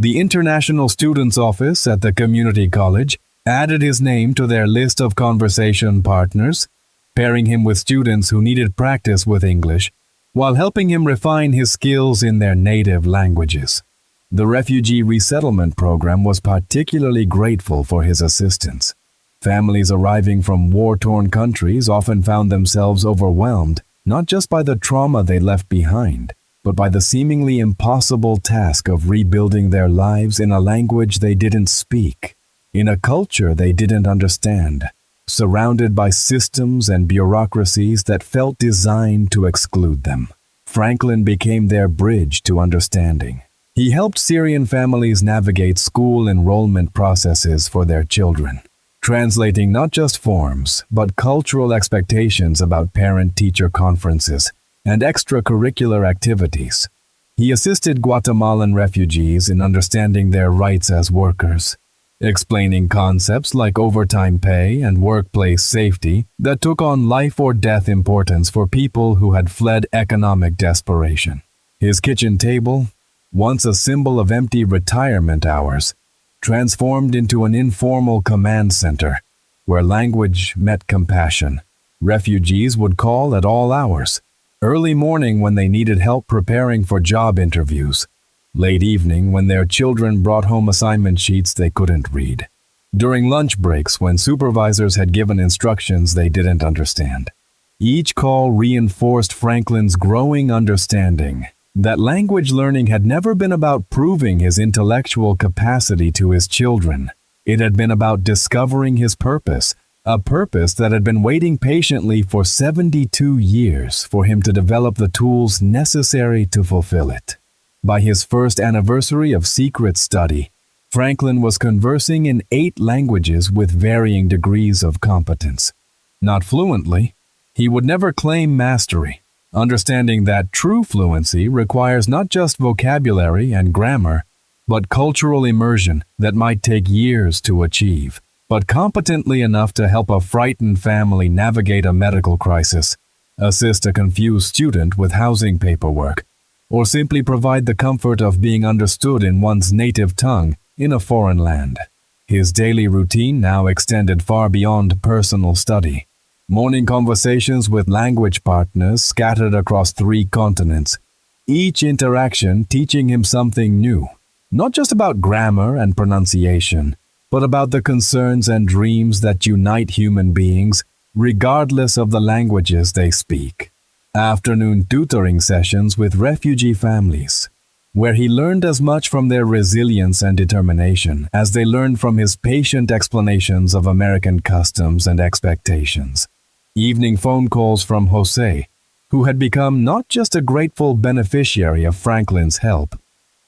A: The International Students Office at the community college added his name to their list of conversation partners, pairing him with students who needed practice with English, while helping him refine his skills in their native languages. The Refugee Resettlement Program was particularly grateful for his assistance. Families arriving from war-torn countries often found themselves overwhelmed, not just by the trauma they left behind, but by the seemingly impossible task of rebuilding their lives in a language they didn't speak, in a culture they didn't understand, surrounded by systems and bureaucracies that felt designed to exclude them. Franklin became their bridge to understanding. He helped Syrian families navigate school enrollment processes for their children, translating not just forms, but cultural expectations about parent-teacher conferences and extracurricular activities. He assisted Guatemalan refugees in understanding their rights as workers, explaining concepts like overtime pay and workplace safety that took on life or death importance for people who had fled economic desperation. His kitchen table, once a symbol of empty retirement hours, transformed into an informal command center where language met compassion. Refugees would call at all hours, early morning when they needed help preparing for job interviews, late evening when their children brought home assignment sheets they couldn't read, during lunch breaks when supervisors had given instructions they didn't understand. Each call reinforced Franklin's growing understanding that language learning had never been about proving his intellectual capacity to his children. It had been about discovering his purpose, a purpose that had been waiting patiently for 72 years for him to develop the tools necessary to fulfill it. By his first anniversary of secret study, Franklin was conversing in 8 languages with varying degrees of competence. Not fluently, he would never claim mastery, understanding that true fluency requires not just vocabulary and grammar, but cultural immersion that might take years to achieve, but competently enough to help a frightened family navigate a medical crisis, assist a confused student with housing paperwork, or simply provide the comfort of being understood in one's native tongue in a foreign land. His daily routine now extended far beyond personal study. Morning conversations with language partners scattered across 3 continents, each interaction teaching him something new, not just about grammar and pronunciation, but about the concerns and dreams that unite human beings regardless of the languages they speak. Afternoon tutoring sessions with refugee families, where he learned as much from their resilience and determination as they learned from his patient explanations of American customs and expectations. Evening phone calls from Jose, who had become not just a grateful beneficiary of Franklin's help,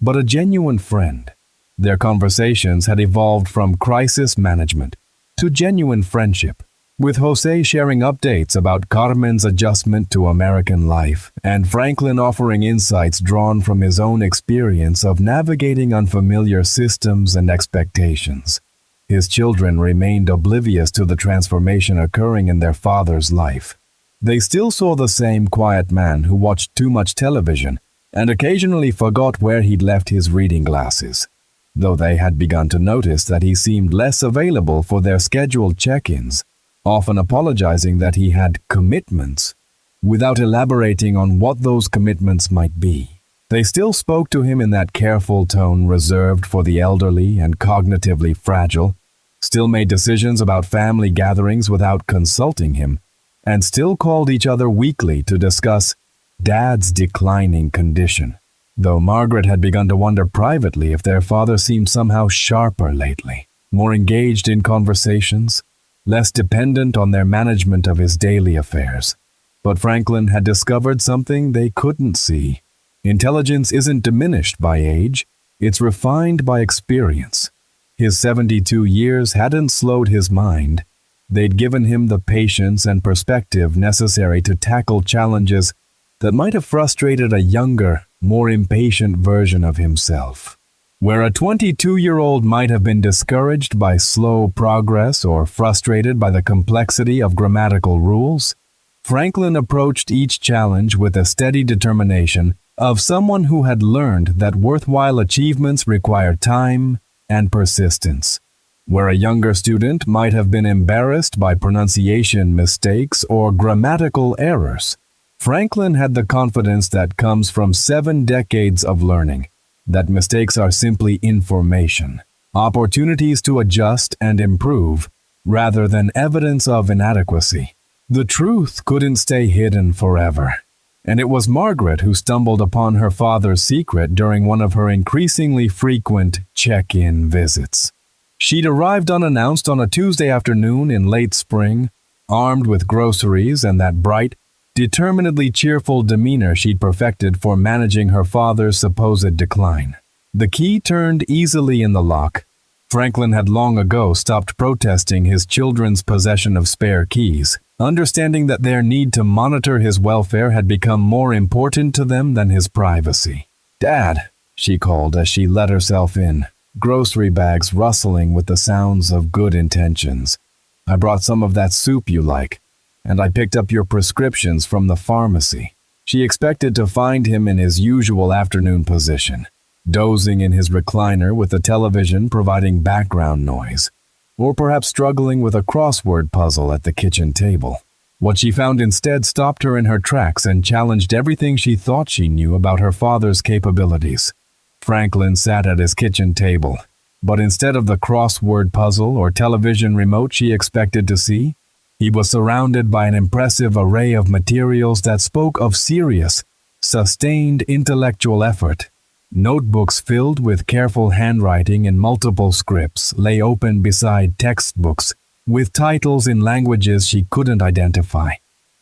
A: but a genuine friend. Their conversations had evolved from crisis management to genuine friendship, with Jose sharing updates about Carmen's adjustment to American life, and Franklin offering insights drawn from his own experience of navigating unfamiliar systems and expectations. His children remained oblivious to the transformation occurring in their father's life. They still saw the same quiet man who watched too much television and occasionally forgot where he'd left his reading glasses, though they had begun to notice that he seemed less available for their scheduled check-ins, often apologizing that he had commitments, without elaborating on what those commitments might be. They still spoke to him in that careful tone reserved for the elderly and cognitively fragile, still made decisions about family gatherings without consulting him, and still called each other weekly to discuss Dad's declining condition, though Margaret had begun to wonder privately if their father seemed somehow sharper lately, more engaged in conversations, less dependent on their management of his daily affairs. But Franklin had discovered something they couldn't see. Intelligence isn't diminished by age, it's refined by experience. His 72 years hadn't slowed his mind. They'd given him the patience and perspective necessary to tackle challenges that might have frustrated a younger, more impatient version of himself. Where a 22-year-old might have been discouraged by slow progress or frustrated by the complexity of grammatical rules, Franklin approached each challenge with a steady determination of someone who had learned that worthwhile achievements require time and persistence. Where a younger student might have been embarrassed by pronunciation mistakes or grammatical errors, Franklin had the confidence that comes from 7 decades of learning, that mistakes are simply information, opportunities to adjust and improve, rather than evidence of inadequacy. The truth couldn't stay hidden forever, and it was Margaret who stumbled upon her father's secret during one of her increasingly frequent check-in visits. She'd arrived unannounced on a Tuesday afternoon in late spring, armed with groceries and that bright, determinedly cheerful demeanor she'd perfected for managing her father's supposed decline. The key turned easily in the lock. Franklin had long ago stopped protesting his children's possession of spare keys, understanding that their need to monitor his welfare had become more important to them than his privacy. "Dad," she called as she let herself in, grocery bags rustling with the sounds of good intentions. "I brought some of that soup you like, and I picked up your prescriptions from the pharmacy." She expected to find him in his usual afternoon position, dozing in his recliner with the television providing background noise, or perhaps struggling with a crossword puzzle at the kitchen table. What she found instead stopped her in her tracks and challenged everything she thought she knew about her father's capabilities. Franklin sat at his kitchen table, but instead of the crossword puzzle or television remote she expected to see, he was surrounded by an impressive array of materials that spoke of serious, sustained intellectual effort. Notebooks filled with careful handwriting in multiple scripts lay open beside textbooks with titles in languages she couldn't identify.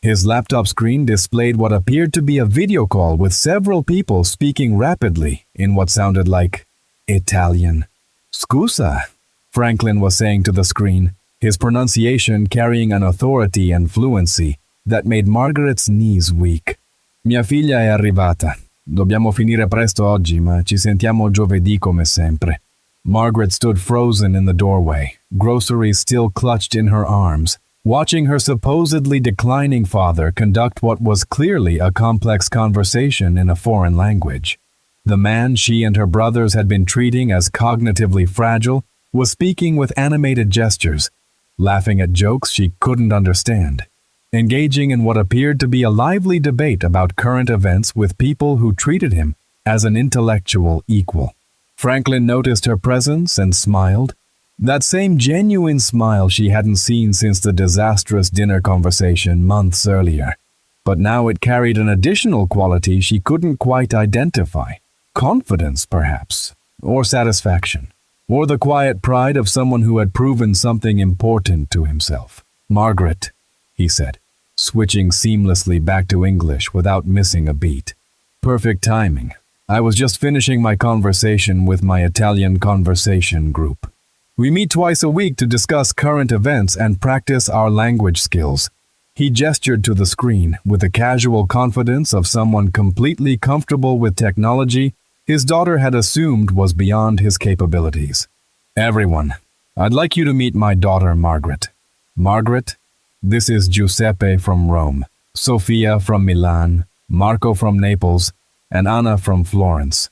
A: His laptop screen displayed what appeared to be a video call with several people speaking rapidly in what sounded like Italian. "Scusa," Franklin was saying to the screen, his pronunciation carrying an authority and fluency that made Margaret's knees weak. "Mia figlia è arrivata. Dobbiamo finire presto oggi, ma ci sentiamo giovedì come sempre." Margaret stood frozen in the doorway, groceries still clutched in her arms, watching her supposedly declining father conduct what was clearly a complex conversation in a foreign language. The man she and her brothers had been treating as cognitively fragile was speaking with animated gestures, laughing at jokes she couldn't understand, engaging in what appeared to be a lively debate about current events with people who treated him as an intellectual equal. Franklin noticed her presence and smiled, that same genuine smile she hadn't seen since the disastrous dinner conversation months earlier. But now it carried an additional quality she couldn't quite identify. Confidence, perhaps, or satisfaction, or the quiet pride of someone who had proven something important to himself. "Margaret," he said, switching seamlessly back to English without missing a beat. "Perfect timing. I was just finishing my conversation with my Italian conversation group. We meet twice a week to discuss current events and practice our language skills." He gestured to the screen with the casual confidence of someone completely comfortable with technology his daughter had assumed was beyond his capabilities. "Everyone, I'd like you to meet my daughter Margaret. Margaret, this is Giuseppe from Rome, Sofia from Milan, Marco from Naples, and Anna from Florence."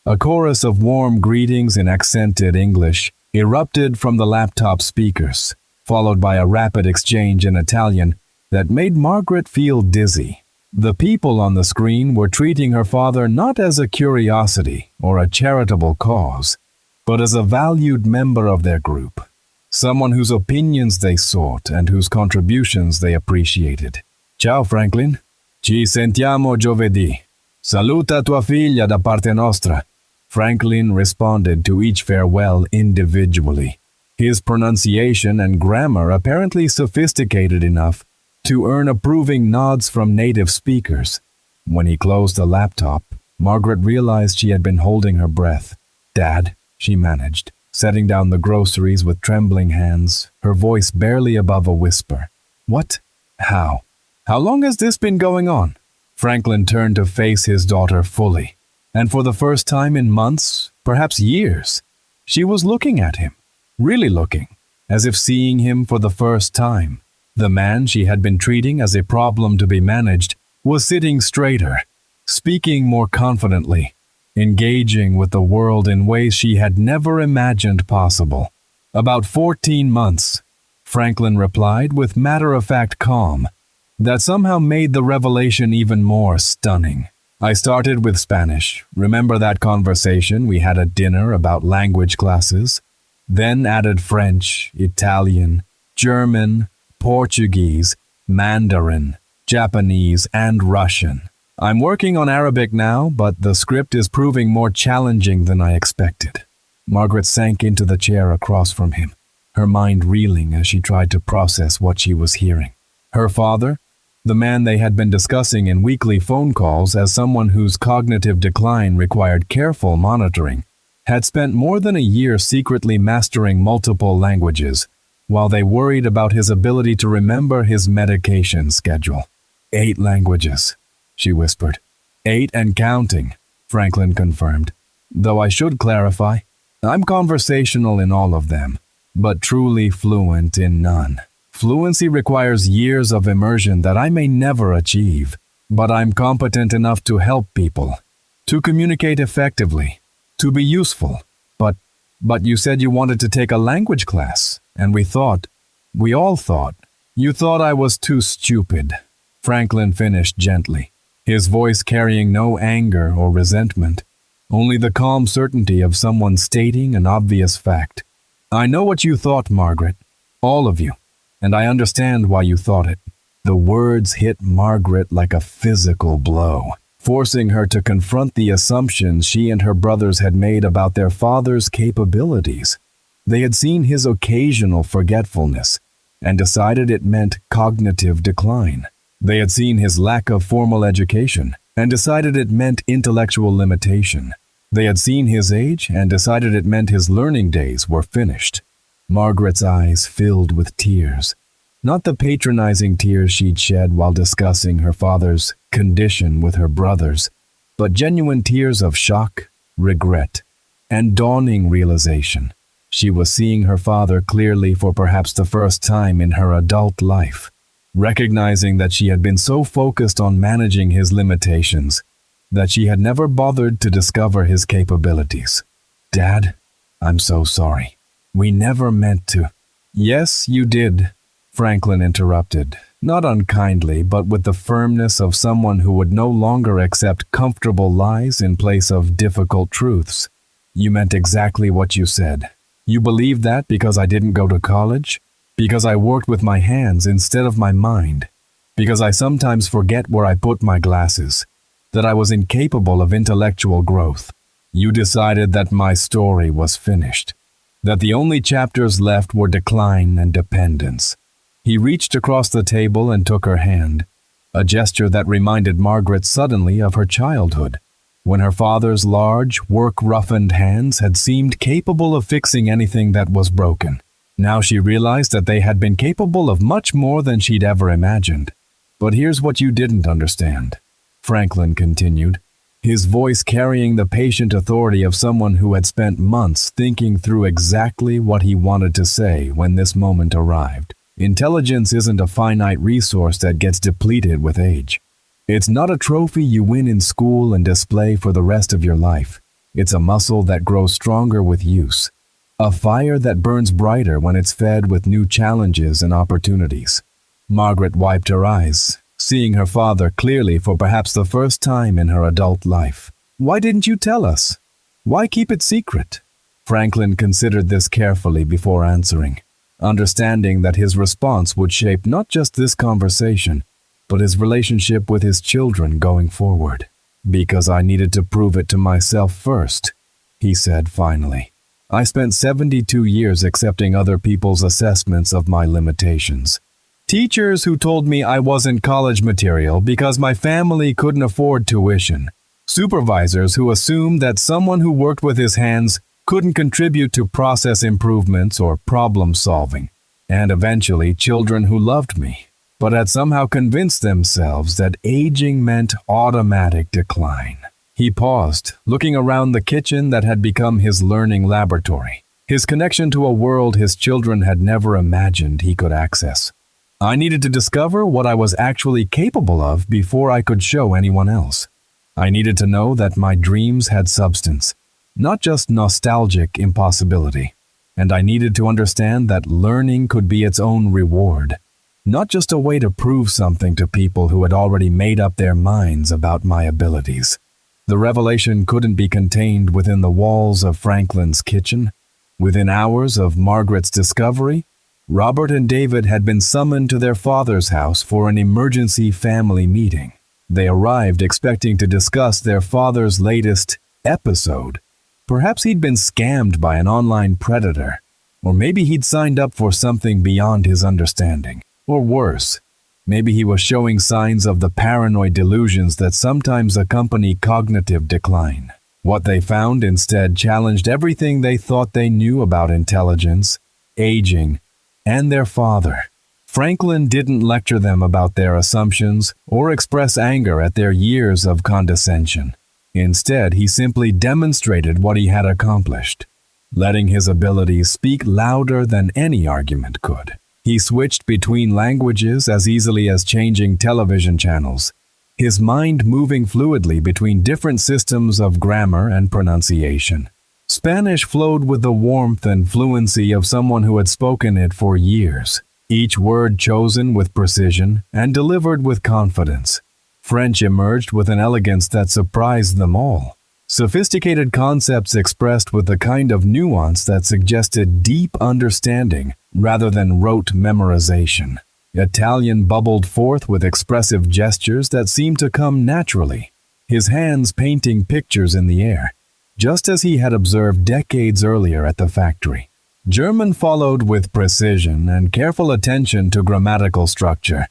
A: A chorus of warm greetings in accented English erupted from the laptop speakers, followed by a rapid exchange in Italian that made Margaret feel dizzy. The people on the screen were treating her father not as a curiosity or a charitable cause, but as a valued member of their group, someone whose opinions they sought and whose contributions they appreciated. "Ciao Franklin, ci sentiamo giovedì. Saluta tua figlia da parte nostra." Franklin responded to each farewell individually, his pronunciation and grammar apparently sophisticated enough to earn approving nods from native speakers. When he closed the laptop, Margaret realized she had been holding her breath. "Dad," she managed, setting down the groceries with trembling hands, her voice barely above a whisper. "What? How? How long has this been going on?" Franklin turned to face his daughter fully, and for the first time in months, perhaps years, she was looking at him, really looking, as if seeing him for the first time. The man she had been treating as a problem to be managed was sitting straighter, speaking more confidently, engaging with the world in ways she had never imagined possible. "About 14 months," Franklin replied with matter-of-fact calm that somehow made the revelation even more stunning. "I started with Spanish. Remember that conversation we had at dinner about language classes? Then added French, Italian, German, Portuguese, Mandarin, Japanese, and Russian. I'm working on Arabic now, but the script is proving more challenging than I expected." Margaret sank into the chair across from him, her mind reeling as she tried to process what she was hearing. Her father, the man they had been discussing in weekly phone calls as someone whose cognitive decline required careful monitoring, had spent more than a year secretly mastering multiple languages, while they worried about his ability to remember his medication schedule. 8 languages, she whispered. 8 and counting, Franklin confirmed. Though I should clarify, I'm conversational in all of them, but truly fluent in none. Fluency requires years of immersion that I may never achieve, but I'm competent enough to help people, to communicate effectively, to be useful. But you said you wanted to take a language class, and we all thought, you thought I was too stupid, Franklin finished gently, his voice carrying no anger or resentment, only the calm certainty of someone stating an obvious fact. I know what you thought, Margaret, all of you, and I understand why you thought it. The words hit Margaret like a physical blow, forcing her to confront the assumptions she and her brothers had made about their father's capabilities. They had seen his occasional forgetfulness and decided it meant cognitive decline. They had seen his lack of formal education and decided it meant intellectual limitation. They had seen his age and decided it meant his learning days were finished. Margaret's eyes filled with tears. Not the patronizing tears she'd shed while discussing her father's condition with her brothers, but genuine tears of shock, regret, and dawning realization. She was seeing her father clearly for perhaps the first time in her adult life, recognizing that she had been so focused on managing his limitations that she had never bothered to discover his capabilities. Dad, I'm so sorry. We never meant to. Yes, you did, Franklin interrupted, not unkindly, but with the firmness of someone who would no longer accept comfortable lies in place of difficult truths. You meant exactly what you said. You believed that because I didn't go to college? Because I worked with my hands instead of my mind? Because I sometimes forget where I put my glasses? That I was incapable of intellectual growth? You decided that my story was finished. That the only chapters left were decline and dependence. He reached across the table and took her hand, a gesture that reminded Margaret suddenly of her childhood, when her father's large, work-roughened hands had seemed capable of fixing anything that was broken. Now she realized that they had been capable of much more than she'd ever imagined. But here's what you didn't understand, Franklin continued, his voice carrying the patient authority of someone who had spent months thinking through exactly what he wanted to say when this moment arrived. Intelligence isn't a finite resource that gets depleted with age. It's not a trophy you win in school and display for the rest of your life. It's a muscle that grows stronger with use. A fire that burns brighter when it's fed with new challenges and opportunities. Margaret wiped her eyes, seeing her father clearly for perhaps the first time in her adult life. Why didn't you tell us? Why keep it secret? Franklin considered this carefully before answering, understanding that his response would shape not just this conversation, but his relationship with his children going forward. Because I needed to prove it to myself first, he said finally. I spent 72 years accepting other people's assessments of my limitations. Teachers who told me I wasn't college material because my family couldn't afford tuition. Supervisors who assumed that someone who worked with his hands couldn't contribute to process improvements or problem solving. And eventually children who loved me, but had somehow convinced themselves that aging meant automatic decline. He paused, looking around the kitchen that had become his learning laboratory, his connection to a world his children had never imagined he could access. I needed to discover what I was actually capable of before I could show anyone else. I needed to know that my dreams had substance, not just nostalgic impossibility. And I needed to understand that learning could be its own reward, not just a way to prove something to people who had already made up their minds about my abilities. The revelation couldn't be contained within the walls of Franklin's kitchen. Within hours of Margaret's discovery, Robert and David had been summoned to their father's house for an emergency family meeting. They arrived expecting to discuss their father's latest episode. Perhaps he'd been scammed by an online predator, or maybe he'd signed up for something beyond his understanding. Or worse, maybe he was showing signs of the paranoid delusions that sometimes accompany cognitive decline. What they found instead challenged everything they thought they knew about intelligence, aging, and their father. Franklin didn't lecture them about their assumptions or express anger at their years of condescension. Instead, he simply demonstrated what he had accomplished, letting his abilities speak louder than any argument could. He switched between languages as easily as changing television channels, his mind moving fluidly between different systems of grammar and pronunciation. Spanish flowed with the warmth and fluency of someone who had spoken it for years, each word chosen with precision and delivered with confidence. French emerged with an elegance that surprised them all. Sophisticated concepts expressed with the kind of nuance that suggested deep understanding rather than rote memorization. Italian bubbled forth with expressive gestures that seemed to come naturally, his hands painting pictures in the air, just as he had observed decades earlier at the factory. German followed with precision and careful attention to grammatical structure,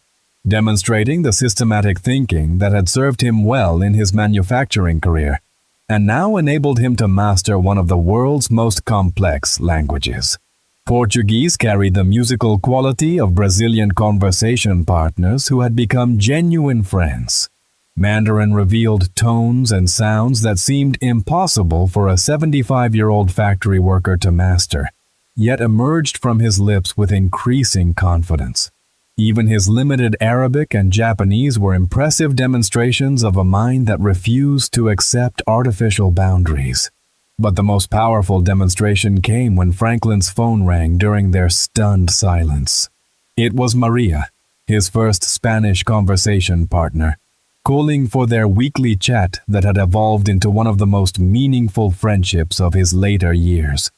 A: demonstrating the systematic thinking that had served him well in his manufacturing career, and now enabled him to master one of the world's most complex languages. Portuguese carried the musical quality of Brazilian conversation partners who had become genuine friends. Mandarin revealed tones and sounds that seemed impossible for a 75-year-old factory worker to master, yet emerged from his lips with increasing confidence. Even his limited Arabic and Japanese were impressive demonstrations of a mind that refused to accept artificial boundaries. But the most powerful demonstration came when Franklin's phone rang during their stunned silence. It was Maria, his first Spanish conversation partner, calling for their weekly chat that had evolved into one of the most meaningful friendships of his later years.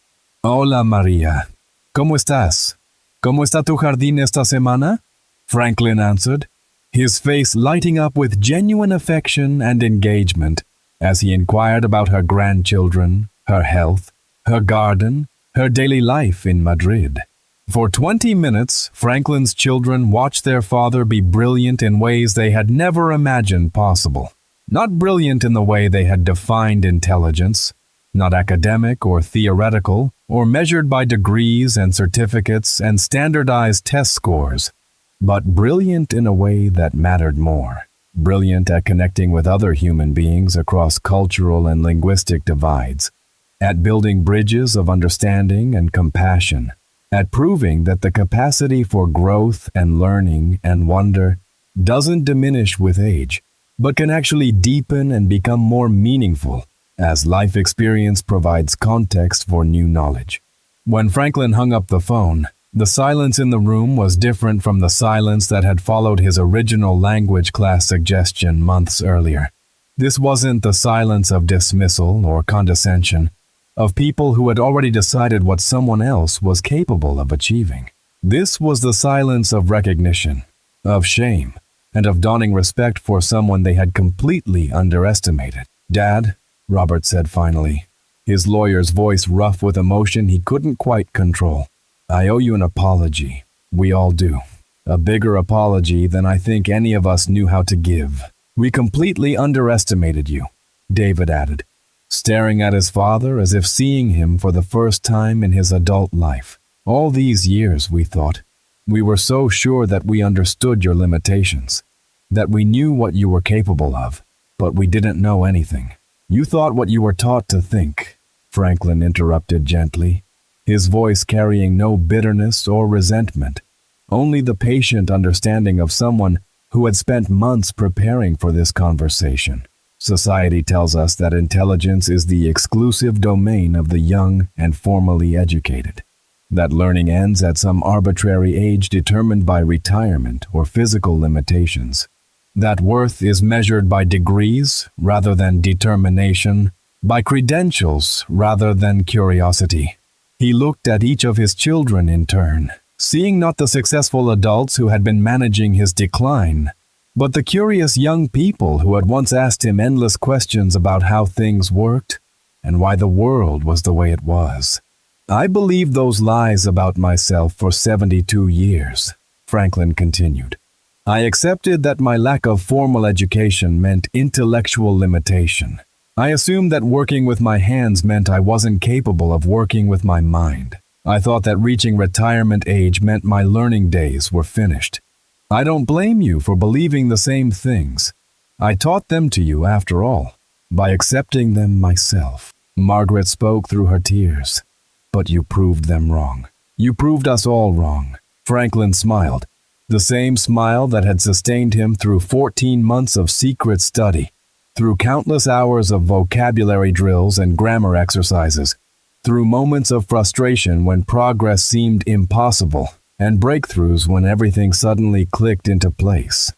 A: Hola, Maria. ¿Cómo estás? ¿Cómo está tu jardín esta semana? Franklin answered, his face lighting up with genuine affection and engagement as he inquired about her grandchildren, her health, her garden, her daily life in Madrid. For 20 minutes, Franklin's children watched their father be brilliant in ways they had never imagined possible. Not brilliant in the way they had defined intelligence, not academic or theoretical, or measured by degrees and certificates and standardized test scores, but brilliant in a way that mattered more. Brilliant at connecting with other human beings across cultural and linguistic divides, at building bridges of understanding and compassion, at proving that the capacity for growth and learning and wonder doesn't diminish with age, but can actually deepen and become more meaningful as life experience provides context for new knowledge. When Franklin hung up the phone, the silence in the room was different from the silence that had followed his original language class suggestion months earlier. This wasn't the silence of dismissal or condescension, of people who had already decided what someone else was capable of achieving. This was the silence of recognition, of shame, and of dawning respect for someone they had completely underestimated. "Dad," Robert said finally, his lawyer's voice rough with emotion he couldn't quite control. "I owe you an apology. We all do. A bigger apology than I think any of us knew how to give. We completely underestimated you," David added, staring at his father as if seeing him for the first time in his adult life. "All these years, we thought. We were so sure that we understood your limitations, that we knew what you were capable of, but we didn't know anything. You thought what you were taught to think," Franklin interrupted gently, his voice carrying no bitterness or resentment, only the patient understanding of someone who had spent months preparing for this conversation. "Society tells us that intelligence is the exclusive domain of the young and formally educated, that learning ends at some arbitrary age determined by retirement or physical limitations, that worth is measured by degrees rather than determination, by credentials rather than curiosity." He looked at each of his children in turn, seeing not the successful adults who had been managing his decline, but the curious young people who had once asked him endless questions about how things worked and why the world was the way it was. "I believed those lies about myself for 72 years, Franklin continued. "I accepted that my lack of formal education meant intellectual limitation. I assumed that working with my hands meant I wasn't capable of working with my mind. I thought that reaching retirement age meant my learning days were finished. I don't blame you for believing the same things. I taught them to you after all, by accepting them myself." Margaret spoke through her tears. "But you proved them wrong. You proved us all wrong." Franklin smiled, The same smile that had sustained him through 14 months of secret study, through countless hours of vocabulary drills and grammar exercises, through moments of frustration when progress seemed impossible, and breakthroughs when everything suddenly clicked into place.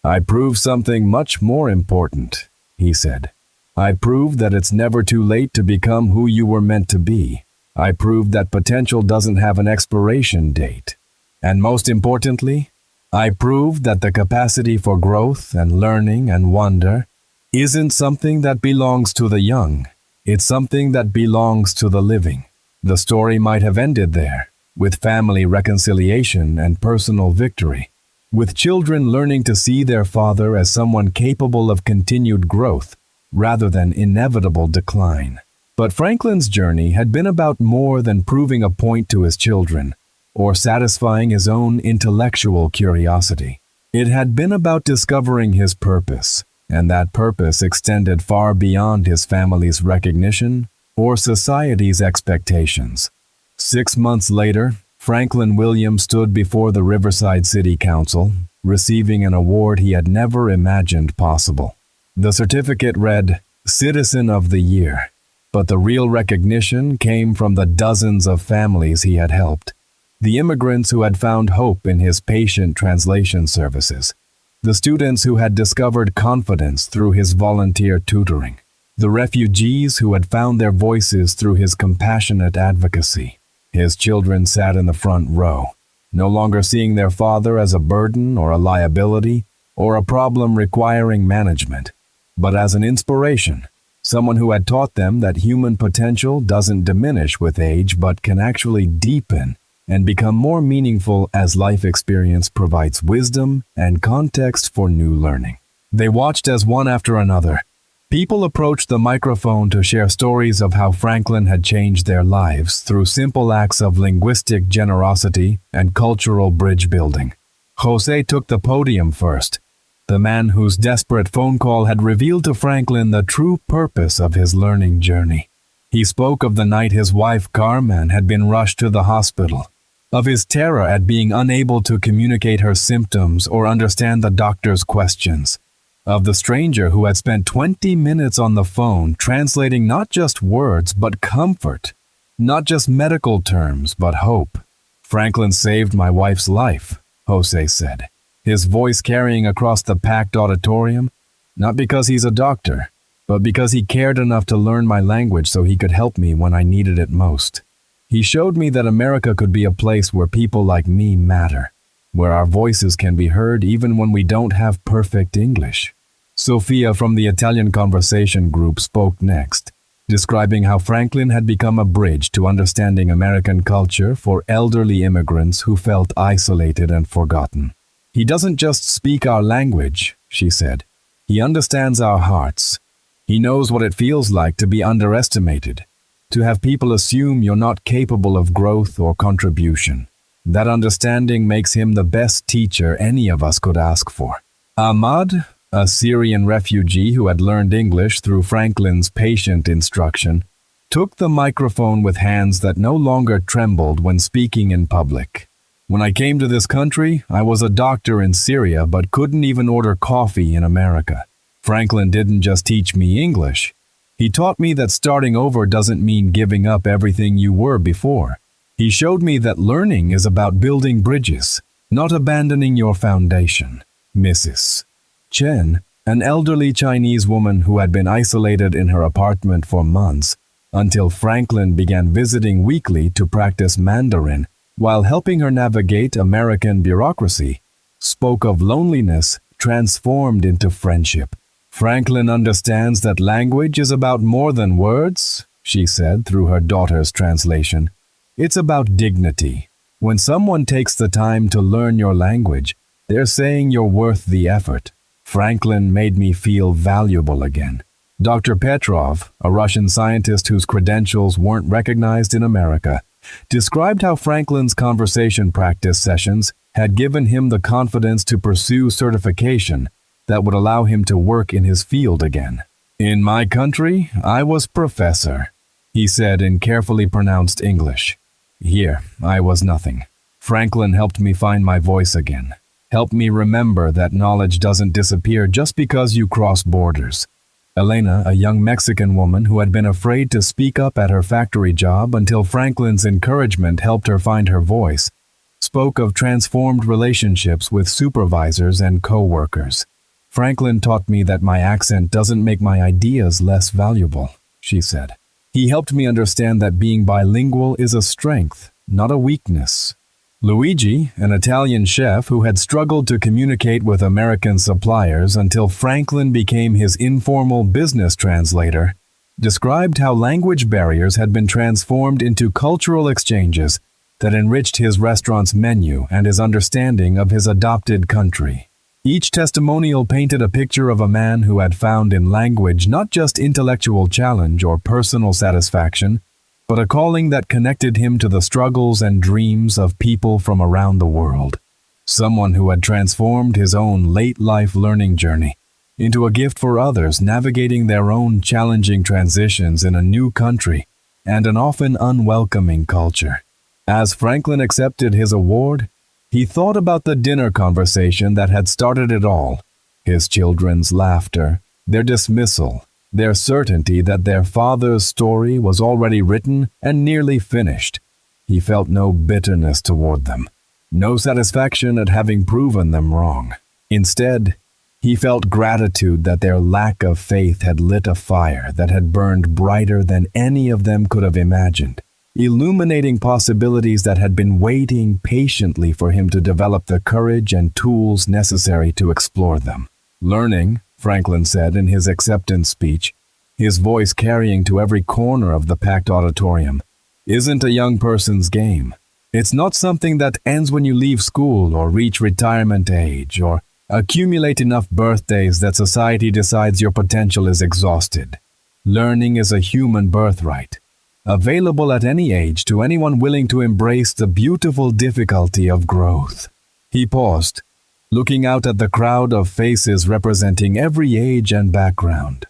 A: "I proved something much more important," he said. "I proved that it's never too late to become who you were meant to be. I proved that potential doesn't have an expiration date. And most importantly, I proved that the capacity for growth and learning and wonder isn't something that belongs to the young. It's something that belongs to the living." The story might have ended there, with family reconciliation and personal victory, with children learning to see their father as someone capable of continued growth rather than inevitable decline. But Franklin's journey had been about more than proving a point to his children or satisfying his own intellectual curiosity. It had been about discovering his purpose, and that purpose extended far beyond his family's recognition or society's expectations. 6 months later, Franklin Williams stood before the Riverside City Council, receiving an award he had never imagined possible. The certificate read, Citizen of the Year, but the real recognition came from the dozens of families he had helped, the immigrants who had found hope in his patient translation services, the students who had discovered confidence through his volunteer tutoring, the refugees who had found their voices through his compassionate advocacy. His children sat in the front row, no longer seeing their father as a burden or a liability or a problem requiring management, but as an inspiration, someone who had taught them that human potential doesn't diminish with age but can actually deepen and become more meaningful as life experience provides wisdom and context for new learning. They watched as one after another, people approached the microphone to share stories of how Franklin had changed their lives through simple acts of linguistic generosity and cultural bridge building. Jose took the podium first, the man whose desperate phone call had revealed to Franklin the true purpose of his learning journey. He spoke of the night his wife Carmen had been rushed to the hospital, of his terror at being unable to communicate her symptoms or understand the doctor's questions, of the stranger who had spent 20 minutes on the phone translating not just words but comfort, not just medical terms but hope. "Franklin saved my wife's life," Jose said, his voice carrying across the packed auditorium, "not because he's a doctor, but because he cared enough to learn my language so he could help me when I needed it most. He showed me that America could be a place where people like me matter, where our voices can be heard even when we don't have perfect English." Sophia from the Italian Conversation Group spoke next, describing how Franklin had become a bridge to understanding American culture for elderly immigrants who felt isolated and forgotten. "He doesn't just speak our language," she said. "He understands our hearts. He knows what it feels like to be underestimated, to have people assume you're not capable of growth or contribution. That understanding makes him the best teacher any of us could ask for." Ahmad, a Syrian refugee who had learned English through Franklin's patient instruction, took the microphone with hands that no longer trembled when speaking in public. "When I came to this country, I was a doctor in Syria but couldn't even order coffee in America. Franklin didn't just teach me English. He taught me that starting over doesn't mean giving up everything you were before. He showed me that learning is about building bridges, not abandoning your foundation." Mrs. Chen, an elderly Chinese woman who had been isolated in her apartment for months, until Franklin began visiting weekly to practice Mandarin while helping her navigate American bureaucracy, spoke of loneliness transformed into friendship. "Franklin understands that language is about more than words," she said through her daughter's translation. "It's about dignity. When someone takes the time to learn your language, they're saying you're worth the effort." Franklin made me feel valuable again. Dr. Petrov, a Russian scientist whose credentials weren't recognized in America, described how Franklin's conversation practice sessions had given him the confidence to pursue certification that would allow him to work in his field again. "In my country, I was professor," he said in carefully pronounced English. "Here, I was nothing. Franklin helped me find my voice again. helped me remember that knowledge doesn't disappear just because you cross borders. Elena, a young Mexican woman who had been afraid to speak up at her factory job until Franklin's encouragement helped her find her voice, spoke of transformed relationships with supervisors and co-workers. Franklin taught me that my accent doesn't make my ideas less valuable, she said. He helped me understand that being bilingual is a strength, not a weakness. Luigi, an Italian chef who had struggled to communicate with American suppliers until Franklin became his informal business translator, described how language barriers had been transformed into cultural exchanges that enriched his restaurant's menu and his understanding of his adopted country. Each testimonial painted a picture of a man who had found in language not just intellectual challenge or personal satisfaction, but a calling that connected him to the struggles and dreams of people from around the world. Someone who had transformed his own late-life learning journey into a gift for others navigating their own challenging transitions in a new country and an often unwelcoming culture. As Franklin accepted his award, he thought about the dinner conversation that had started it all, his children's laughter, their dismissal, their certainty that their father's story was already written and nearly finished. He felt no bitterness toward them, no satisfaction at having proven them wrong. Instead, he felt gratitude that their lack of faith had lit a fire that had burned brighter than any of them could have imagined, illuminating possibilities that had been waiting patiently for him to develop the courage and tools necessary to explore them. Learning, Franklin said in his acceptance speech, his voice carrying to every corner of the packed auditorium, isn't a young person's game. It's not something that ends when you leave school or reach retirement age or accumulate enough birthdays that society decides your potential is exhausted. Learning is a human birthright, available at any age to anyone willing to embrace the beautiful difficulty of growth. He paused, looking out at the crowd of faces representing every age and background,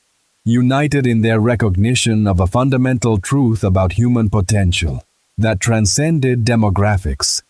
A: united in their recognition of a fundamental truth about human potential that transcended demographics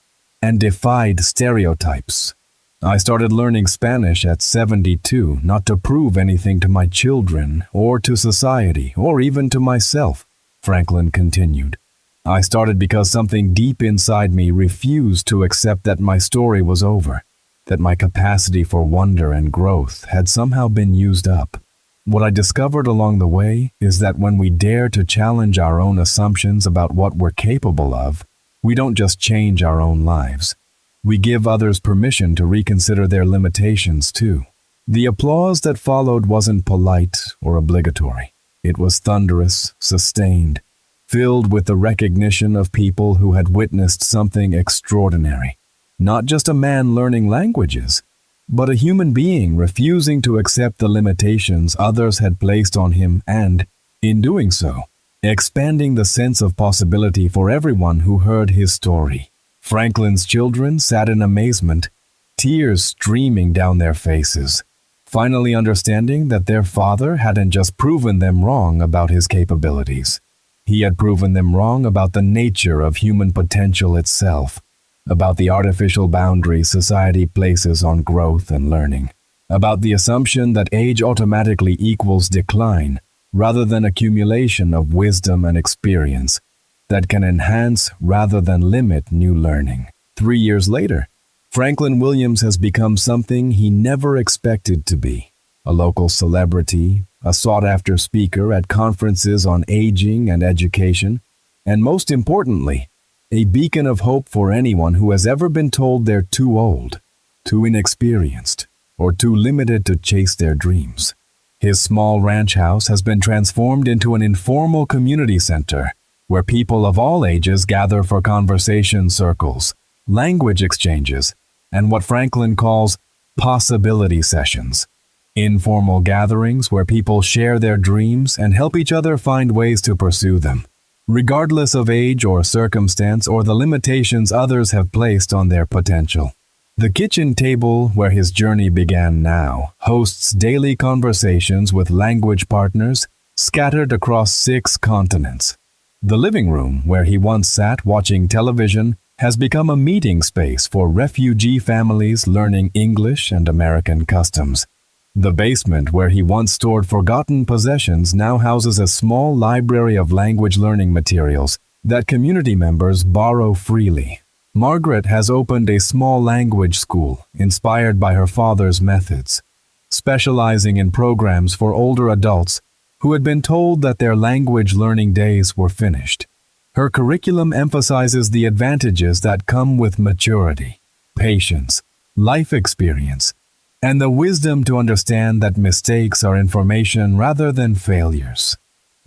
A: and defied stereotypes. I started learning Spanish at 72 not to prove anything to my children or to society or even to myself, Franklin continued. I started because something deep inside me refused to accept that my story was over, that my capacity for wonder and growth had somehow been used up. What I discovered along the way is that when we dare to challenge our own assumptions about what we're capable of, we don't just change our own lives. We give others permission to reconsider their limitations too. The applause that followed wasn't polite or obligatory. It was thunderous, sustained, filled with the recognition of people who had witnessed something extraordinary. Not just a man learning languages, but a human being refusing to accept the limitations others had placed on him and, in doing so, expanding the sense of possibility for everyone who heard his story. Franklin's children sat in amazement, tears streaming down their faces, finally understanding that their father hadn't just proven them wrong about his capabilities. He had proven them wrong about the nature of human potential itself, about the artificial boundaries society places on growth and learning, about the assumption that age automatically equals decline rather than accumulation of wisdom and experience that can enhance rather than limit new learning. 3 years later, Franklin Williams has become something he never expected to be: a local celebrity, a sought-after speaker at conferences on aging and education, and most importantly, a beacon of hope for anyone who has ever been told they're too old, too inexperienced, or too limited to chase their dreams. His small ranch house has been transformed into an informal community center where people of all ages gather for conversation circles, language exchanges, and what Franklin calls possibility sessions. Informal gatherings where people share their dreams and help each other find ways to pursue them, regardless of age or circumstance or the limitations others have placed on their potential. The kitchen table where his journey began now hosts daily conversations with language partners scattered across 6 continents. The living room where he once sat watching television has become a meeting space for refugee families learning English and American customs. The basement where he once stored forgotten possessions now houses a small library of language learning materials that community members borrow freely. Margaret has opened a small language school inspired by her father's methods, specializing in programs for older adults who had been told that their language learning days were finished. Her curriculum emphasizes the advantages that come with maturity, patience, life experience, and the wisdom to understand that mistakes are information rather than failures.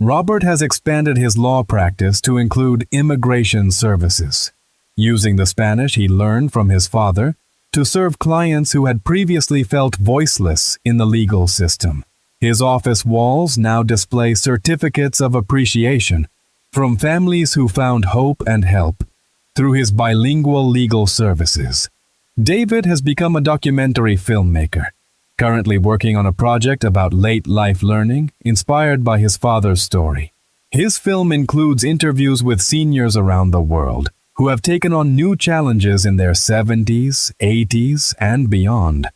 A: Robert has expanded his law practice to include immigration services, using the Spanish he learned from his father to serve clients who had previously felt voiceless in the legal system. His office walls now display certificates of appreciation from families who found hope and help through his bilingual legal services. David has become a documentary filmmaker, currently working on a project about late life learning inspired by his father's story. His film includes interviews with seniors around the world who have taken on new challenges in their 70s, 80s, and beyond,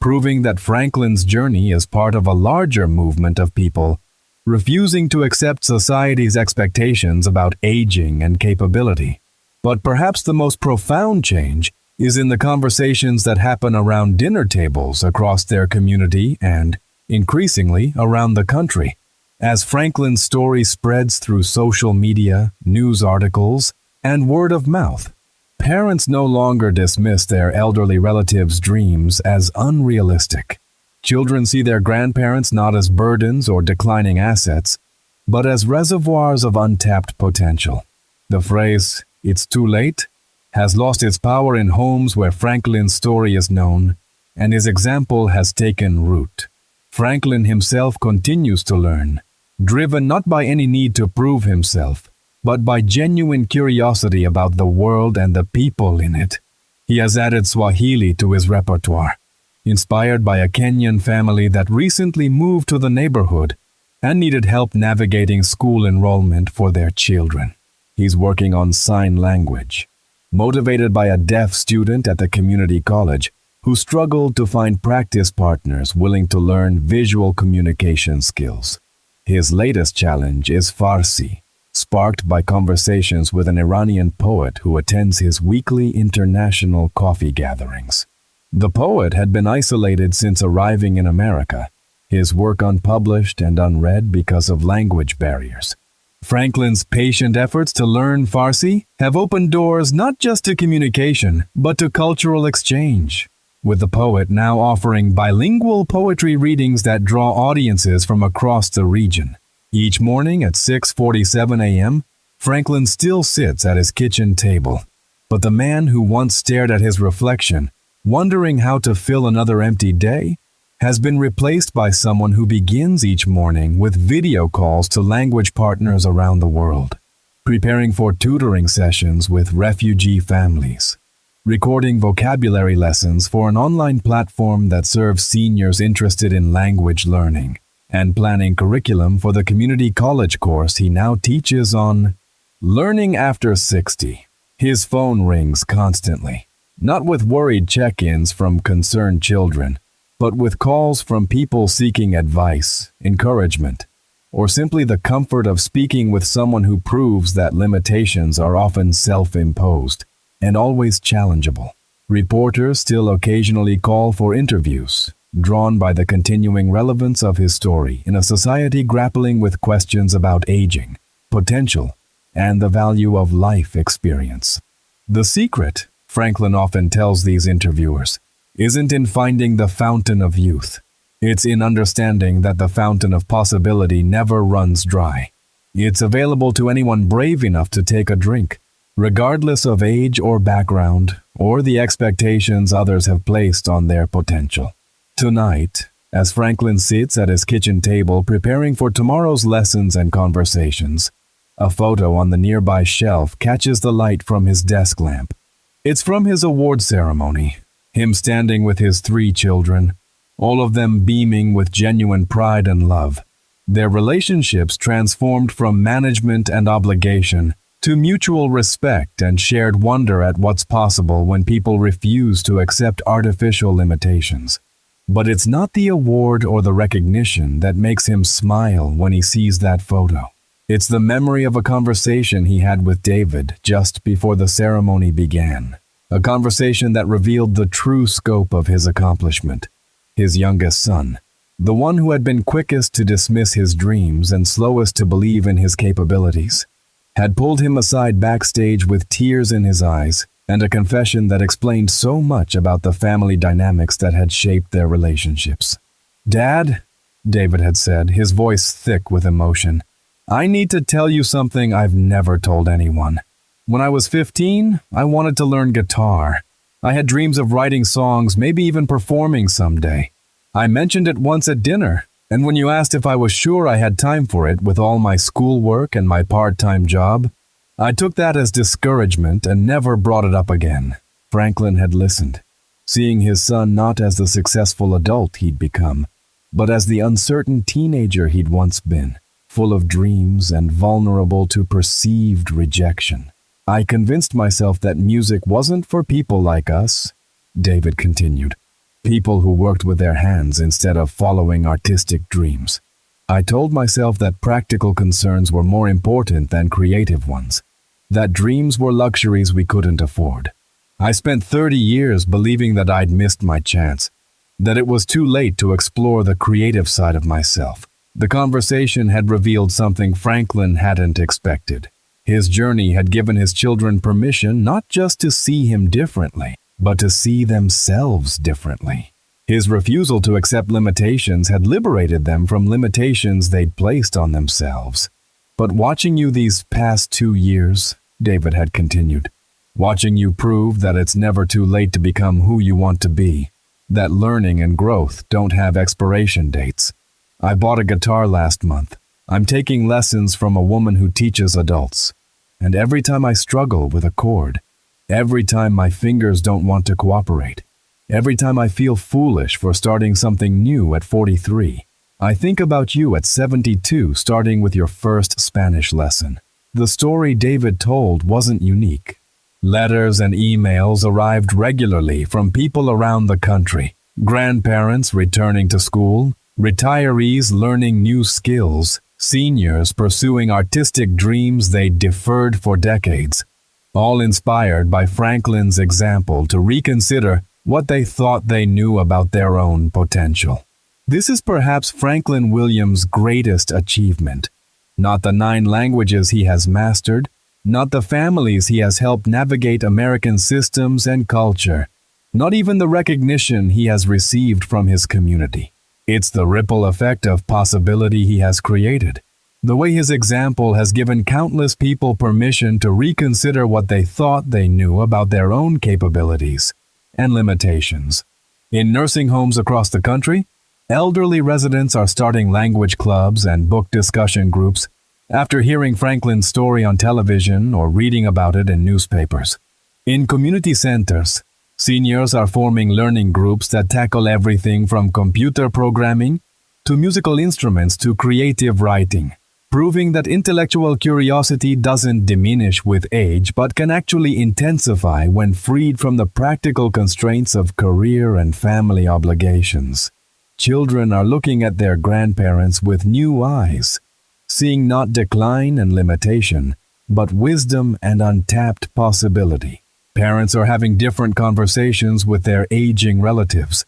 A: proving that Franklin's journey is part of a larger movement of people refusing to accept society's expectations about aging and capability. But perhaps the most profound change is in the conversations that happen around dinner tables across their community and, increasingly, around the country. As Franklin's story spreads through social media, news articles, and word of mouth, parents no longer dismiss their elderly relatives' dreams as unrealistic. Children see their grandparents not as burdens or declining assets, but as reservoirs of untapped potential. The phrase, "it's too late," has lost its power in homes where Franklin's story is known, and his example has taken root. Franklin himself continues to learn, driven not by any need to prove himself, but by genuine curiosity about the world and the people in it. He has added Swahili to his repertoire, inspired by a Kenyan family that recently moved to the neighborhood and needed help navigating school enrollment for their children. He's working on sign language, motivated by a deaf student at the community college who struggled to find practice partners willing to learn visual communication skills. His latest challenge is Farsi, sparked by conversations with an Iranian poet who attends his weekly international coffee gatherings. The poet had been isolated since arriving in America, his work unpublished and unread because of language barriers. Franklin's patient efforts to learn Farsi have opened doors not just to communication, but to cultural exchange, with the poet now offering bilingual poetry readings that draw audiences from across the region. Each morning at 6:47 a.m., Franklin still sits at his kitchen table, but the man who once stared at his reflection, wondering how to fill another empty day, has been replaced by someone who begins each morning with video calls to language partners around the world, preparing for tutoring sessions with refugee families, recording vocabulary lessons for an online platform that serves seniors interested in language learning, and planning curriculum for the community college course he now teaches on Learning After 60. His phone rings constantly, not with worried check-ins from concerned children, but with calls from people seeking advice, encouragement, or simply the comfort of speaking with someone who proves that limitations are often self-imposed and always challengeable. Reporters still occasionally call for interviews, drawn by the continuing relevance of his story in a society grappling with questions about aging, potential, and the value of life experience. The secret, Franklin often tells these interviewers, isn't in finding the fountain of youth. It's in understanding that the fountain of possibility never runs dry. It's available to anyone brave enough to take a drink, regardless of age or background, or the expectations others have placed on their potential. Tonight, as Franklin sits at his kitchen table preparing for tomorrow's lessons and conversations, a photo on the nearby shelf catches the light from his desk lamp. It's from his award ceremony, him standing with his 3 children, all of them beaming with genuine pride and love, their relationships transformed from management and obligation to mutual respect and shared wonder at what's possible when people refuse to accept artificial limitations. But it's not the award or the recognition that makes him smile when he sees that photo. It's the memory of a conversation he had with David just before the ceremony began. A conversation that revealed the true scope of his accomplishment. His youngest son, the one who had been quickest to dismiss his dreams and slowest to believe in his capabilities, had pulled him aside backstage with tears in his eyes and a confession that explained so much about the family dynamics that had shaped their relationships. "Dad," David had said, his voice thick with emotion, "I need to tell you something I've never told anyone. When I was 15, I wanted to learn guitar. I had dreams of writing songs, maybe even performing someday. I mentioned it once at dinner, and when you asked if I was sure I had time for it with all my schoolwork and my part-time job, I took that as discouragement and never brought it up again." Franklin had listened, seeing his son not as the successful adult he'd become, but as the uncertain teenager he'd once been, full of dreams and vulnerable to perceived rejection. "I convinced myself that music wasn't for people like us," David continued, "people who worked with their hands instead of following artistic dreams. I told myself that practical concerns were more important than creative ones, that dreams were luxuries we couldn't afford. I spent 30 years believing that I'd missed my chance, that it was too late to explore the creative side of myself." The conversation had revealed something Franklin hadn't expected. His journey had given his children permission not just to see him differently, but to see themselves differently. His refusal to accept limitations had liberated them from limitations they'd placed on themselves. "But watching you these past 2 years," David had continued, "watching you prove that it's never too late to become who you want to be, that learning and growth don't have expiration dates. I bought a guitar last month. I'm taking lessons from a woman who teaches adults. And every time I struggle with a chord, every time my fingers don't want to cooperate, every time I feel foolish for starting something new at 43, I think about you at 72 starting with your first Spanish lesson." The story David told wasn't unique. Letters and emails arrived regularly from people around the country, grandparents returning to school, retirees learning new skills, seniors pursuing artistic dreams they'd deferred for decades, all inspired by Franklin's example to reconsider what they thought they knew about their own potential. This is perhaps Franklin Williams' greatest achievement. Not the 9 languages he has mastered, not the families he has helped navigate American systems and culture, not even the recognition he has received from his community. It's the ripple effect of possibility he has created. The way his example has given countless people permission to reconsider what they thought they knew about their own capabilities and limitations. In nursing homes across the country, elderly residents are starting language clubs and book discussion groups after hearing Franklin's story on television or reading about it in newspapers. In community centers, seniors are forming learning groups that tackle everything from computer programming to musical instruments to creative writing, proving that intellectual curiosity doesn't diminish with age but can actually intensify when freed from the practical constraints of career and family obligations. Children are looking at their grandparents with new eyes, seeing not decline and limitation, but wisdom and untapped possibility. Parents are having different conversations with their aging relatives,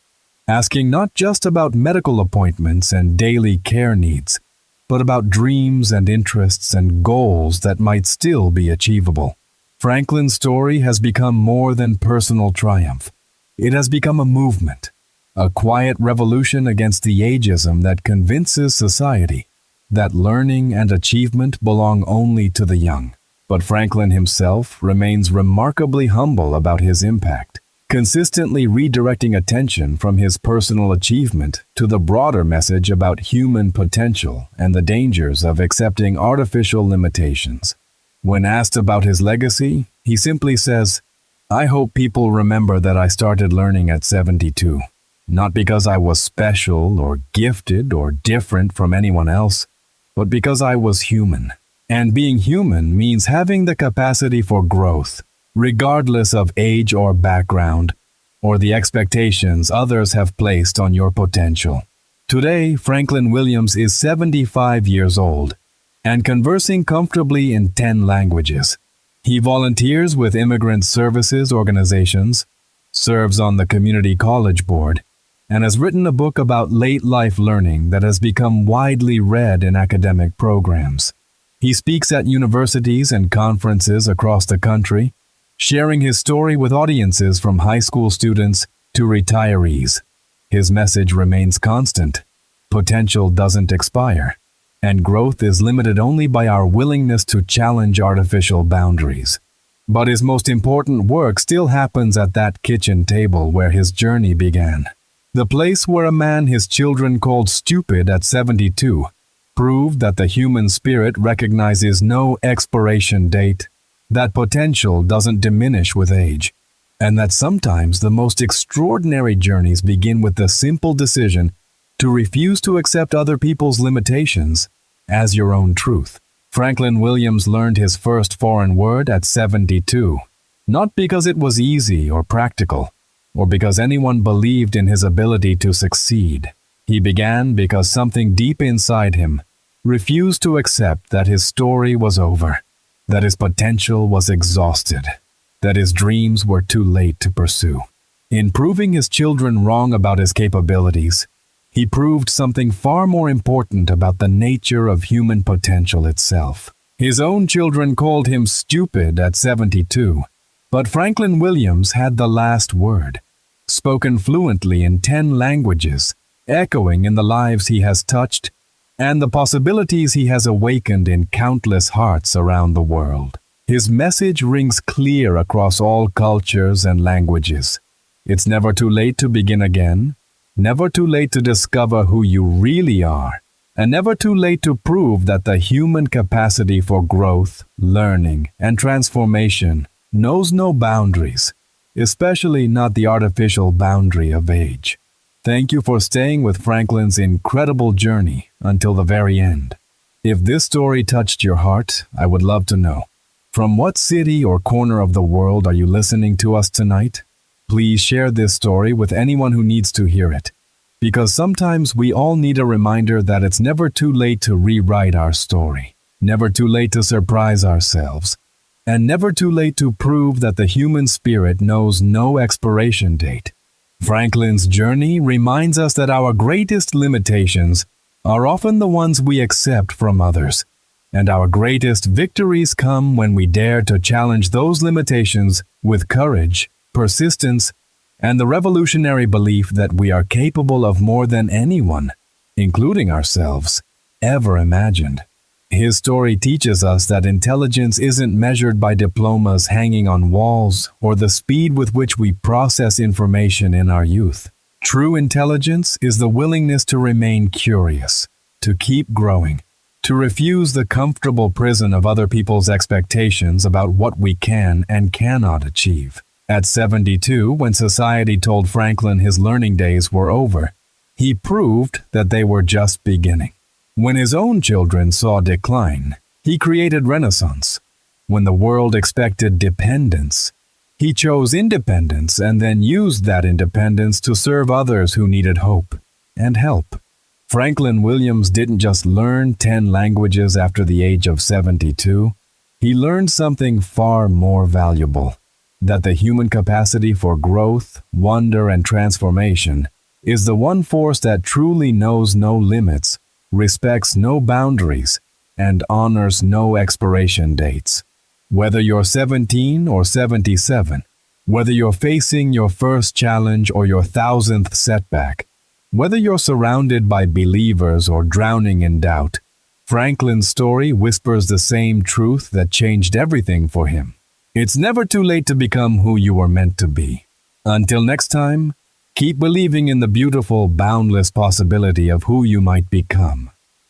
A: asking not just about medical appointments and daily care needs, but about dreams and interests and goals that might still be achievable. Franklin's story has become more than personal triumph. It has become a movement, a quiet revolution against the ageism that convinces society that learning and achievement belong only to the young. But Franklin himself remains remarkably humble about his impact, consistently redirecting attention from his personal achievement to the broader message about human potential and the dangers of accepting artificial limitations. When asked about his legacy, he simply says, "I hope people remember that I started learning at 72, not because I was special or gifted or different from anyone else, but because I was human. And being human means having the capacity for growth, regardless of age or background, or the expectations others have placed on your potential. Today, Franklin Williams is 75 years old and conversing comfortably in 10 languages. He volunteers with immigrant services organizations, serves on the community college board, and has written a book about late-life learning that has become widely read in academic programs. He speaks at universities and conferences across the country, sharing his story with audiences from high school students to retirees. His message remains constant. Potential doesn't expire, and growth is limited only by our willingness to challenge artificial boundaries. But his most important work still happens at that kitchen table where his journey began. The place where a man his children called stupid at 72 proved that the human spirit recognizes no expiration date, that potential doesn't diminish with age, and that sometimes the most extraordinary journeys begin with the simple decision to refuse to accept other people's limitations as your own truth. Franklin Williams learned his first foreign word at 72, not because it was easy or practical, or because anyone believed in his ability to succeed. He began because something deep inside him refused to accept that his story was over, that his potential was exhausted, that his dreams were too late to pursue. In proving his children wrong about his capabilities, he proved something far more important about the nature of human potential itself. His own children called him stupid at 72, but Franklin Williams had the last word, spoken fluently in 10 languages, echoing in the lives he has touched and the possibilities he has awakened in countless hearts around the world. His message rings clear across all cultures and languages. It's never too late to begin again, never too late to discover who you really are, and never too late to prove that the human capacity for growth, learning, and transformation knows no boundaries, especially not the artificial boundary of age. Thank you for staying with Franklin's incredible journey until the very end. If this story touched your heart, I would love to know. From what city or corner of the world are you listening to us tonight? Please share this story with anyone who needs to hear it, because sometimes we all need a reminder that it's never too late to rewrite our story, never too late to surprise ourselves, and never too late to prove that the human spirit knows no expiration date. Franklin's journey reminds us that our greatest limitations are often the ones we accept from others, and our greatest victories come when we dare to challenge those limitations with courage, persistence, and the revolutionary belief that we are capable of more than anyone, including ourselves, ever imagined. His story teaches us that intelligence isn't measured by diplomas hanging on walls or the speed with which we process information in our youth. True intelligence is the willingness to remain curious, to keep growing, to refuse the comfortable prison of other people's expectations about what we can and cannot achieve. At 72, when society told Franklin his learning days were over, he proved that they were just beginning. When his own children saw decline, he created renaissance. When the world expected dependence, he chose independence and then used that independence to serve others who needed hope and help. Franklin Williams didn't just learn 10 languages after the age of 72. He learned something far more valuable, that the human capacity for growth, wonder, and transformation is the one force that truly knows no limits, respects no boundaries, and honors no expiration dates. Whether you're 17 or 77, whether you're facing your first challenge or your 1000th setback, whether you're surrounded by believers or drowning in doubt, Franklin's story whispers the same truth that changed everything for him. It's never too late to become who you were meant to be. Until next time, keep believing in the beautiful, boundless possibility of who you might become.